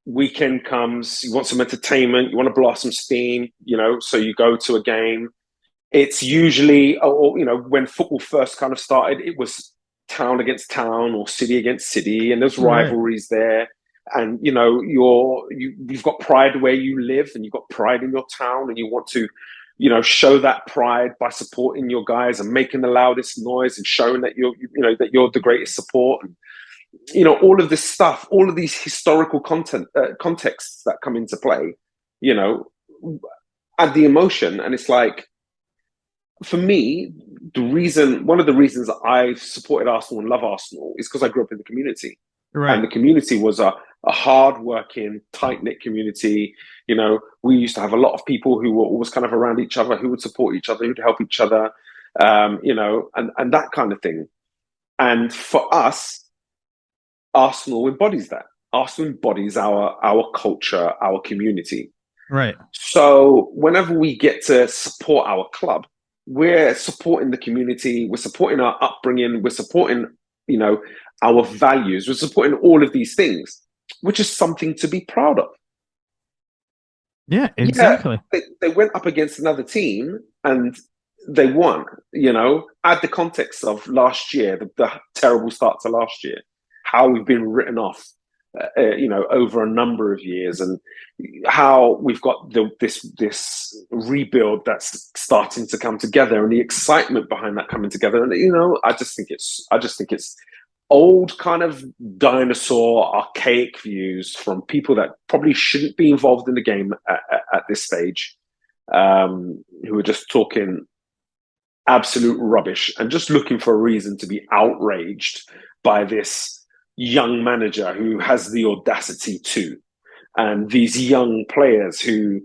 weekend comes, you want some entertainment, you want to blow off some steam, so you go to a game. It's usually, when football first kind of started, it was town against town or city against city, and there's rivalries there. And you've got pride where you live, and you've got pride in your town, and you want to, show that pride by supporting your guys and making the loudest noise and showing that you're the greatest support. And all of this stuff, all of these historical contexts that come into play, add the emotion. And it's like, for me, one of the reasons I've supported Arsenal and love Arsenal is because I grew up in the community. Right. And the community was a hard-working, tight-knit community. We used to have a lot of people who were always kind of around each other, who would support each other, who'd help each other, and that kind of thing. And for us, Arsenal embodies that. Arsenal embodies our culture, our community. Right. So whenever we get to support our club, we're supporting the community, we're supporting our upbringing, we're supporting, our values, we're supporting all of these things, which is something to be proud of. Yeah, exactly. Yeah, they went up against another team and they won, add the context of last year, the terrible start to last year, how we've been written off, over a number of years, and how we've got this rebuild that's starting to come together, and the excitement behind that coming together. And I just think it's old kind of dinosaur, archaic views from people that probably shouldn't be involved in the game at this stage, who are just talking absolute rubbish and just looking for a reason to be outraged by this young manager who has the audacity to, and these young players who,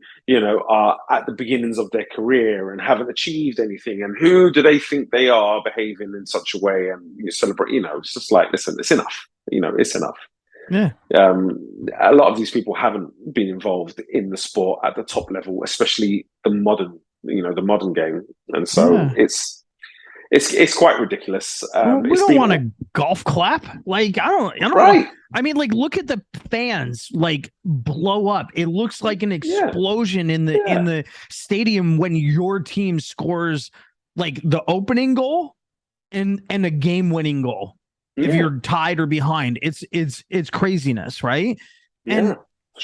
are at the beginnings of their career and haven't achieved anything. And who do they think they are, behaving in such a way? And you celebrate, it's just like, listen, it's enough. It's enough. Yeah. A lot of these people haven't been involved in the sport at the top level, especially the modern game. And so it's quite ridiculous. We don't want a golf clap. Like, I don't right. know. I mean, like, look at the fans blow up. It looks like an explosion in the stadium when your team scores like the opening goal and a game-winning goal. Yeah. If you're tied or behind, it's craziness, right? Yeah,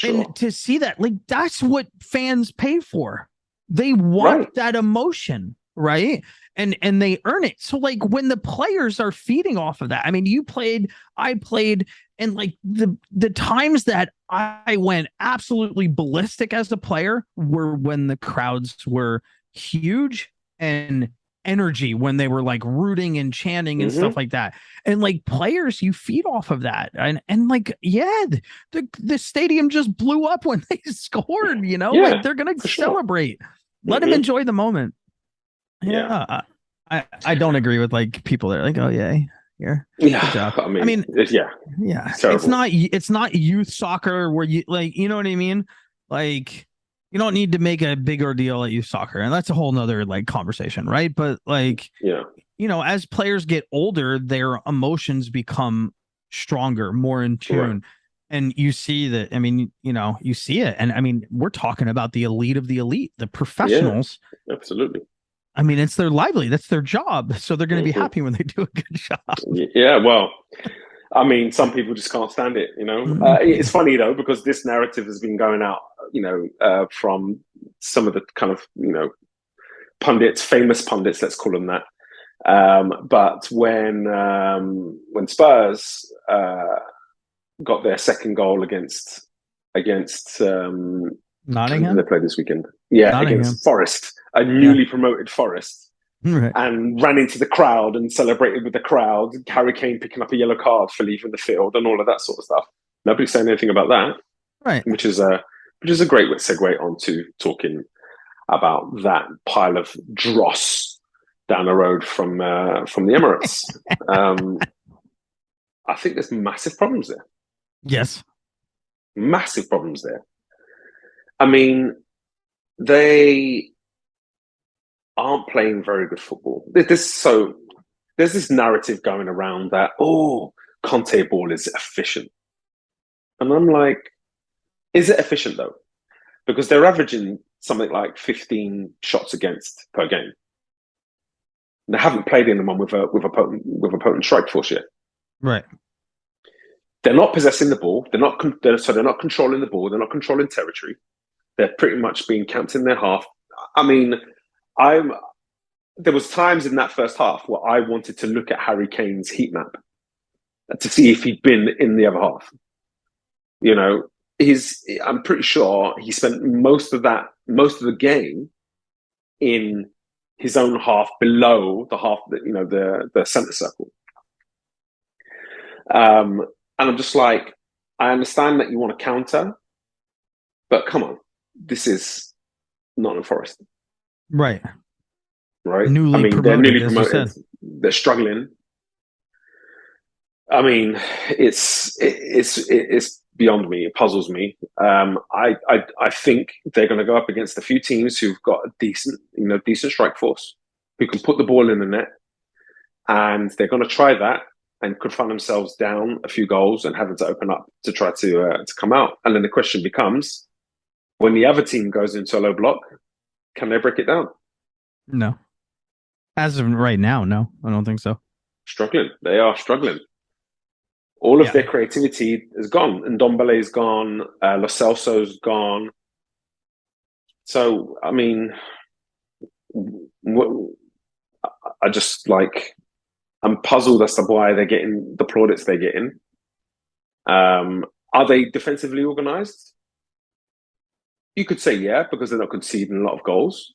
and to see that, like, that's what fans pay for. They want that emotion, right? And they earn it. So, like, when the players are feeding off of that, I mean, you played, I played, and like the times that I went absolutely ballistic as a player were when the crowds were huge and energy, when they were like rooting and chanting and stuff like that. And like players, you feed off of that. And like, the stadium just blew up when they scored, like they're going to celebrate. Let them enjoy the moment. Yeah. I don't agree with like people that are like, oh yeah. Good job. I mean, yeah. It's not youth soccer where you like, you know what I mean? Like, you don't need to make a bigger deal at youth soccer, and that's a whole nother like conversation, right? But like, as players get older, their emotions become stronger, more in tune. And you see that, I mean, you see it. And I mean, we're talking about the elite of the elite, the professionals. Yeah, absolutely. I mean, it's their livelihood. That's their job. So they're going to be happy when they do a good job. Yeah, well, I mean, some people just can't stand it, It's funny, though, because this narrative has been going out, from some of the kind of, pundits, famous pundits, let's call them that. But when Spurs got their second goal against Nottingham, they played this weekend. Yeah, against Forest, a newly promoted Forest, and ran into the crowd and celebrated with the crowd. Harry Kane picking up a yellow card for leaving the field and all of that sort of stuff. Nobody's saying anything about that, right? Which is a great segue onto talking about that pile of dross down the road from the Emirates. I think there's massive problems there. Yes, massive problems there. I mean, they aren't playing very good football. There's this narrative going around that, Conte ball is efficient. And I'm like, Is it efficient though? Because they're averaging something like 15 shots against per game. They haven't played anyone with a potent strike force yet. Right. They're not possessing the ball. They're not controlling the ball. They're not controlling territory. They're pretty much being camped in their half. I mean, there was times in that first half where I wanted to look at Harry Kane's heat map to see if he'd been in the other half. You know, I'm pretty sure he spent most of the game in his own half, below the half that, the center circle. And I'm just like, I understand that you want to counter, but come on, this is Nottingham Forest. Right. Right. They're newly promoted. They're struggling. I mean, it's beyond me. It puzzles me. I think they're going to go up against a few teams who've got a decent strike force, who can put the ball in the net, and they're going to try that and could find themselves down a few goals and having to open up to try to come out. And then the question becomes, when the other team goes into a low block, can they break it down? No. As of right now, no, I don't think so. Struggling. They are struggling. All of their creativity is gone. And Ndombele's gone. Lo Celso's gone. So, I mean, I just I'm puzzled as to why they're getting the plaudits they're getting. Are they defensively organised? You could say yeah, because they're not conceding a lot of goals.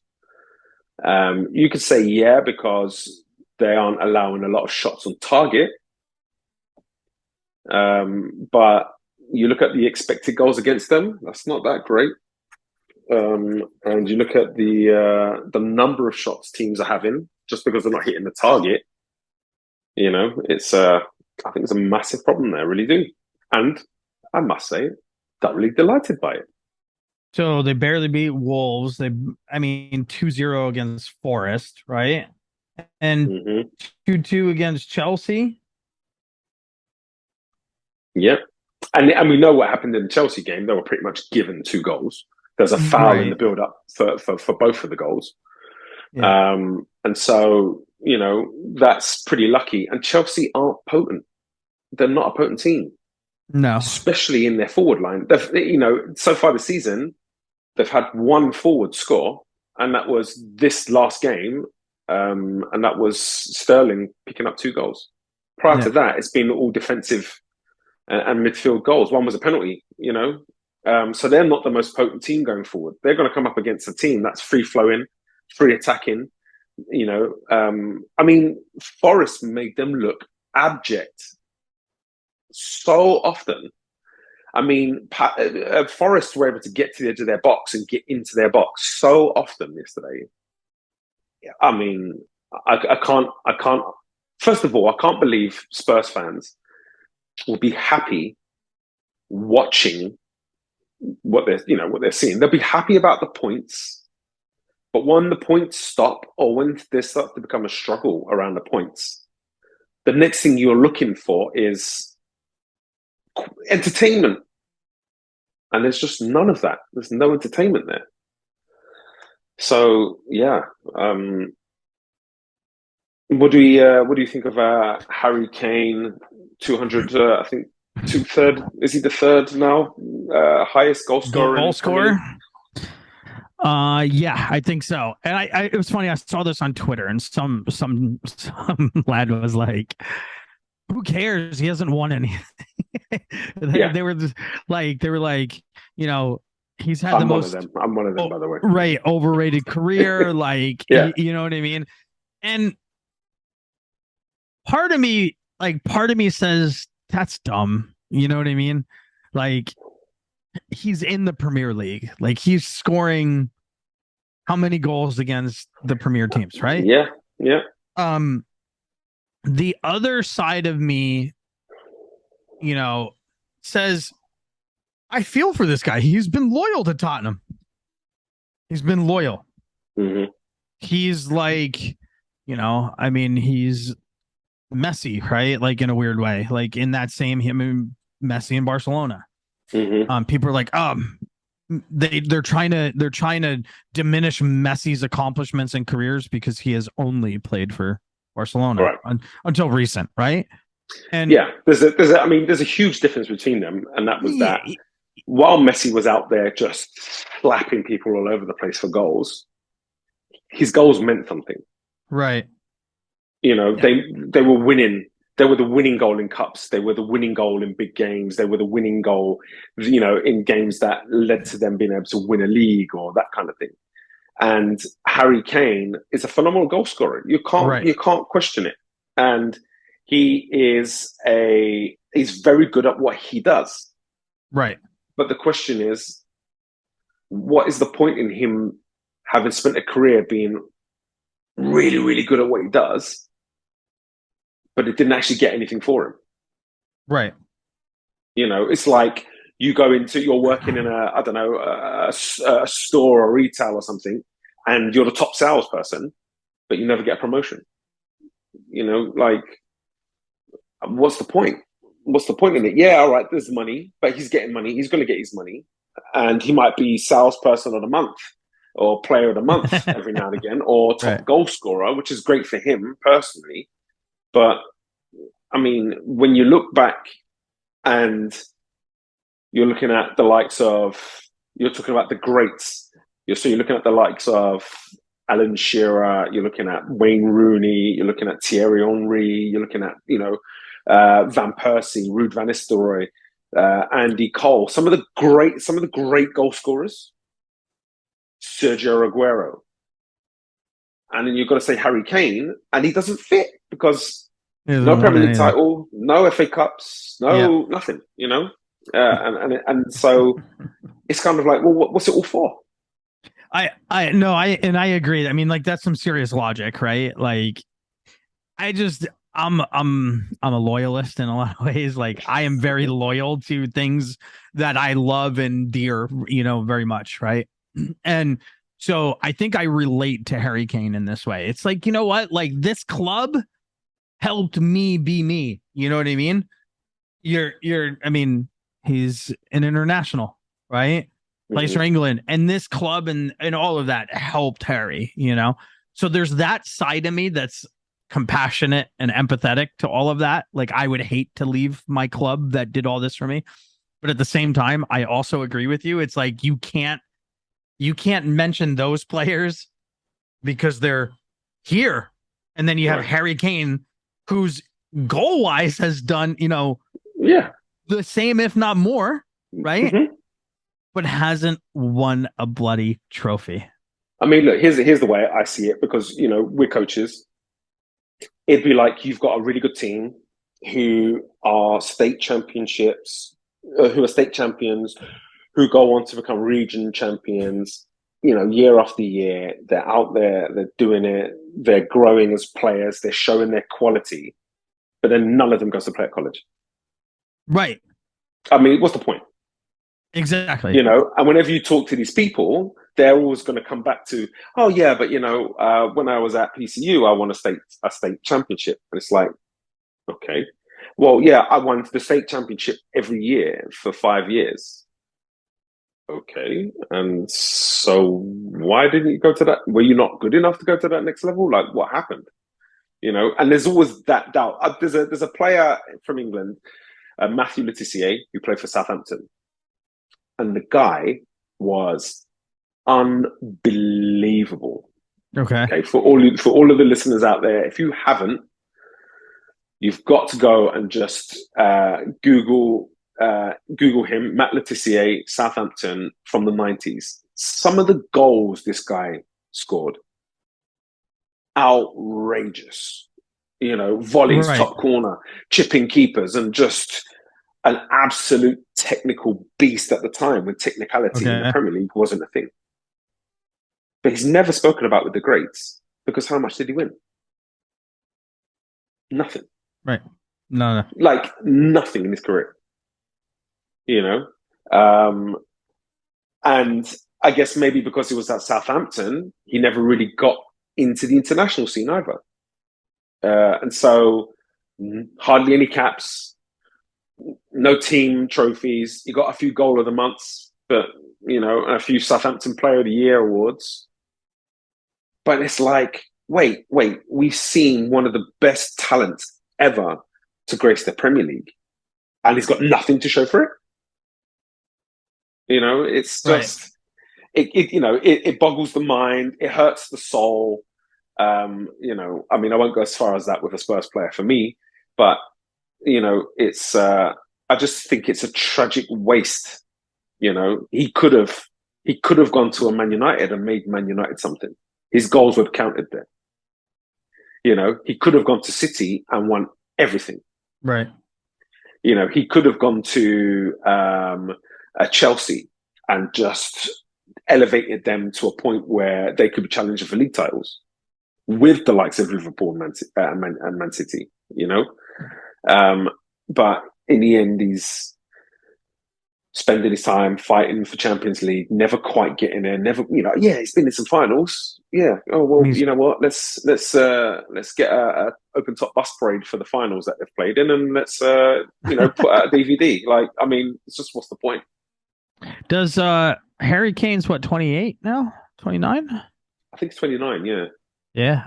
You could say yeah, because they aren't allowing a lot of shots on target. But you look at the expected goals against them, that's not that great. And you look at the number of shots teams are having just because they're not hitting the target. It's I think it's a massive problem there, I really do. And I must say, not really delighted by it. So they barely beat Wolves. 2-0 against Forest, right? And 2-2 against Chelsea. Yep. And we know what happened in the Chelsea game. They were pretty much given 2 goals. There's a foul in the build-up for both of the goals. Yeah. And so, that's pretty lucky. And Chelsea aren't potent. They're not a potent team. No. Especially in their forward line. So far this season, they've had 1 forward score, and that was this last game, and that was Sterling picking up 2 goals. Prior to that, it's been all defensive and midfield goals. 1 was a penalty, So they're not the most potent team going forward. They're going to come up against a team that's free-flowing, free-attacking. Forest made them look abject so often. Forest were able to get to the edge of their box and get into their box so often yesterday. I can't. First of all, I can't believe Spurs fans will be happy watching what they're seeing. They'll be happy about the points, but when the points stop, or when there starts to become a struggle around the points, the next thing you're looking for is entertainment, and there's just none of that. There's no entertainment there. So yeah, what do you think of Harry Kane? 200, I think, third. Is he the third now? Highest goal scorer. Goal scorer. Yeah, I think so. And it was funny. I saw this on Twitter, and some lad was like, "Who cares? He hasn't won anything." They were like, he's had the most. I'm one of them, by the way. Right, overrated career. You know what I mean? And part of me says that's dumb. You know what I mean? He's in the Premier League. He's scoring how many goals against the Premier teams, right? Yeah. The other side of me, says, I feel for this guy. He's been loyal to Tottenham. He's been loyal. Mm-hmm. He's he's Messi, right? In a weird way, in that same him and Messi in Barcelona. People are like, they're trying to diminish Messi's accomplishments and careers because he has only played for Barcelona until recent, right? And there's a huge difference between them, and that was that while Messi was out there just slapping people all over the place for goals, his goals meant something, right? They were winning. They were the winning goal in cups. They were the winning goal in big games. They were the winning goal, in games that led to them being able to win a league or that kind of thing. And Harry Kane is a phenomenal goal scorer. You can't question it. And he's very good at what he does. Right. But the question is, what is the point in him having spent a career being really, really good at what he does, but it didn't actually get anything for him? Right. It's like you're working in a store or retail or something, and you're the top salesperson, but you never get a promotion. What's the point? What's the point in it? Yeah, all right, there's money, but he's getting money. He's going to get his money. And he might be salesperson of the month or player of the month every now and again, or top goal scorer, which is great for him personally. But, when you look back and you're looking at the likes of, you're talking about the greats. You're looking at the likes of Alan Shearer, you're looking at Wayne Rooney, you're looking at Thierry Henry, you're looking at, Van Persie, Ruud van Nistelrooy, Andy Cole, some of the great goal scorers, Sergio Aguero. And then you've got to say Harry Kane, and he doesn't fit because no Premier League title, no FA Cups, nothing, and so it's kind of like, well, what's it all for? I agree. That's some serious logic, right? I'm a loyalist in a lot of ways. I am very loyal to things that I love and dear, very much, right? And so I think I relate to Harry Kane in this way. It's like, you know what? This club helped me be me. You know what I mean? He's an international, right? Plays for England, and this club and all of that helped Harry, So there's that side of me that's compassionate and empathetic to all of that. I would hate to leave my club that did all this for me. But at the same time, I also agree with you. It's like you can't mention those players because they're here. And then you have Harry Kane, who's goal-wise has done, the same, if not more, right? Mm-hmm. But hasn't won a bloody trophy. Look, here's the way I see it, because, we're coaches. It'd be like you've got a really good team who are state championships, who are state champions, who go on to become region champions, year after year. They're out there, they're doing it, they're growing as players, they're showing their quality, but then none of them goes to play at college. Right. What's the point? Exactly. And whenever you talk to these people, they're always going to come back to, oh yeah, but when I was at PCU, I won a state championship. And it's like, okay, well, yeah, I won the state championship every year for 5 years. Okay, and so why didn't you go to that? Were you not good enough to go to that next level? What happened? And there's always that doubt. There's a player from England, Matthew Le Tissier, who played for Southampton. And the guy was unbelievable. Okay. For all of the listeners out there, if you haven't, you've got to go and just Google him, Matt Le Tissier, Southampton from the 90s. Some of the goals this guy scored, outrageous. Volleys, top corner, chipping keepers, and just an absolute technical beast at the time, when technicality in the Premier League wasn't a thing. But he's never spoken about with the greats, because how much did he win? Nothing. Right. No. Nothing in his career. And I guess maybe because he was at Southampton, he never really got into the international scene either. And so hardly any caps, no team trophies. You got a few goal of the months, but a few Southampton Player of the Year awards. But it's like, wait, we've seen one of the best talents ever to grace the Premier League, and he's got nothing to show for it. It's just it boggles the mind. It hurts the soul. I won't go as far as that with a Spurs player for me, but it's I just think it's a tragic waste. He could have gone to a Man United and made Man United something. His goals would have counted there. He could have gone to City and won everything. Right. He could have gone to a Chelsea and just elevated them to a point where they could be challenging for league titles with the likes of Liverpool and Man City. But in the end, he's spending his time fighting for Champions League, never quite getting there. Never, he's been in some finals. Yeah. Oh well, you know what? Let's get a open top bus parade for the finals that they've played in, and let's put out a DVD. It's just, what's the point? Does Harry Kane's 28 now? 29? I think it's 29. Yeah. Yeah.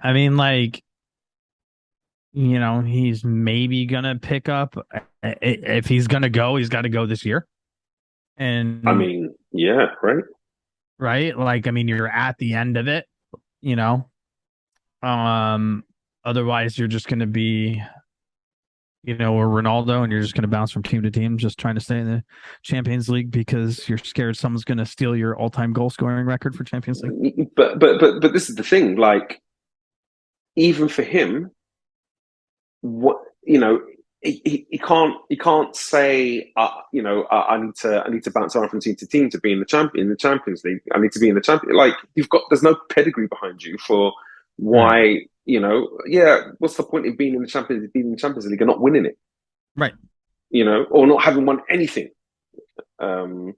He's maybe gonna pick up. If he's gonna go, he's got to go this year. And yeah, right. Right. You're at the end of it. Otherwise, you're just gonna be, a Ronaldo, and you're just gonna bounce from team to team, just trying to stay in the Champions League because you're scared someone's gonna steal your all-time goal scoring record for Champions League. But this is the thing. Even for him, what he can't say I need to bounce around from team to team to be in the Champions League. I need to be in the champion. There's no pedigree behind you for why. What's the point of being in the Champions League and not winning it? Right. Or not having won anything. I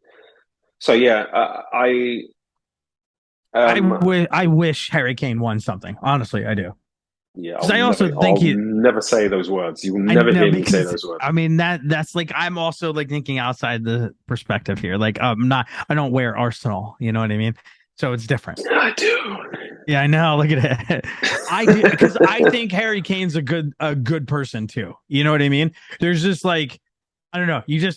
wish Harry Kane won something. Honestly, I do. Yeah, I also think you never say those words. You will never hear me say those words. That's I'm also thinking outside the perspective here. I don't wear Arsenal. You know what I mean? So it's different. I do. Yeah, I know. Look at it. I do, because I think Harry Kane's a good person too. You know what I mean? There's just I don't know. You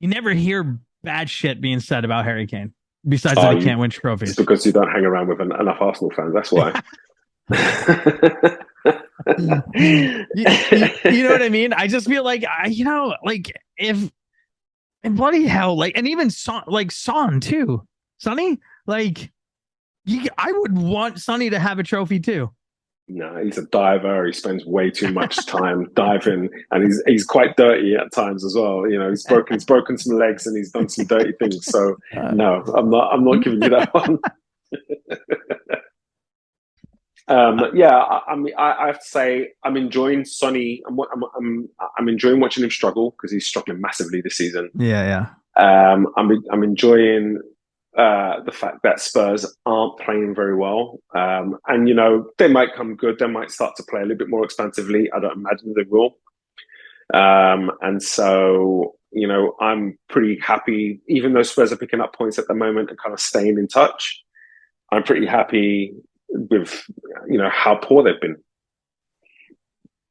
never hear bad shit being said about Harry Kane. Besides that, he can't win trophies. It's because you don't hang around with enough Arsenal fans. That's why. you know what I mean? I just feel if and bloody hell, and even Son too, Sonny, I would want Sonny to have a trophy too. No, he's a diver. He spends way too much time diving, and he's quite dirty at times as well. He's broken some legs and he's done some dirty things. So no, I'm not giving you that one. I have to say I'm enjoying Sonny. I'm enjoying watching him struggle because he's struggling massively this season. Yeah. I'm enjoying the fact that Spurs aren't playing very well, and they might come good. They might start to play a little bit more expansively. I don't imagine they will. And so I'm pretty happy, even though Spurs are picking up points at the moment and kind of staying in touch. I'm pretty happy with how poor they've been.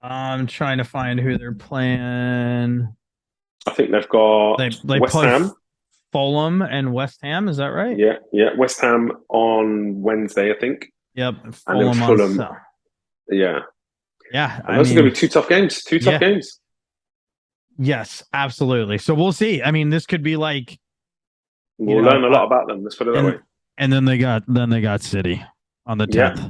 I'm trying to find who they're playing. I think they've got they West Ham, Fulham, and West Ham. Is that right? Yeah. West Ham on Wednesday, I think. Yep. Fulham. Yeah. And those are going to be two tough games. Two tough games. Yes, absolutely. So we'll see. This could be we'll learn a lot about them. Let's put it that way. And then they got City on the 10th. Yeah.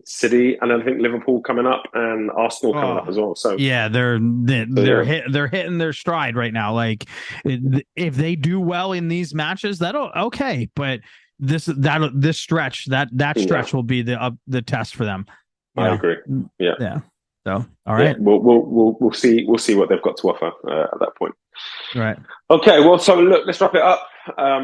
City, and I think Liverpool coming up and Arsenal coming up as well. So yeah, they're hitting their stride right now. If they do well in these matches, that'll okay. But this stretch will be the test for them. I agree. Yeah. So all right, we'll see what they've got to offer at that point. Right. Okay. Well, so look, let's wrap it up. I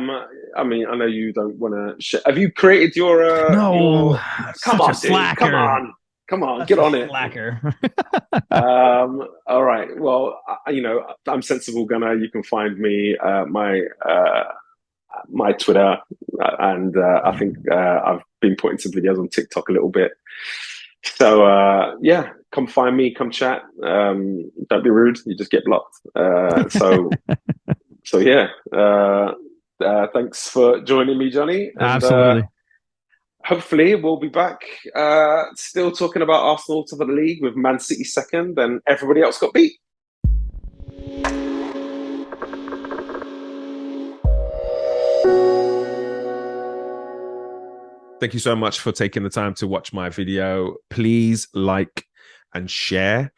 know you don't want to. Have you created your? No. Come on, dude. Come on. Come on, That's get a on it. slacker. All right. Well, I'm Sensible Gunner. You can find me my Twitter, and I think I've been putting some videos on TikTok a little bit. So yeah, come find me, come chat. Don't be rude. You just get blocked. So yeah. Thanks for joining me, Johnny. And, Absolutely. hopefully we'll be back still talking about Arsenal top of the league with Man City second and everybody else got beat. Thank you so much for taking the time to watch my video. Please like and share.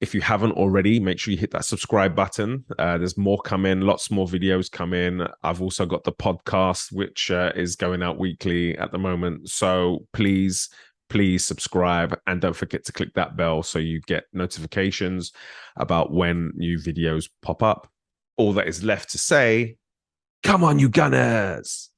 If you haven't already, make sure you hit that subscribe button. There's more coming, lots more videos coming. I've also got the podcast, which is going out weekly at the moment. So please subscribe, and don't forget to click that bell so you get notifications about when new videos pop up. All that is left to say, come on, you Gunners!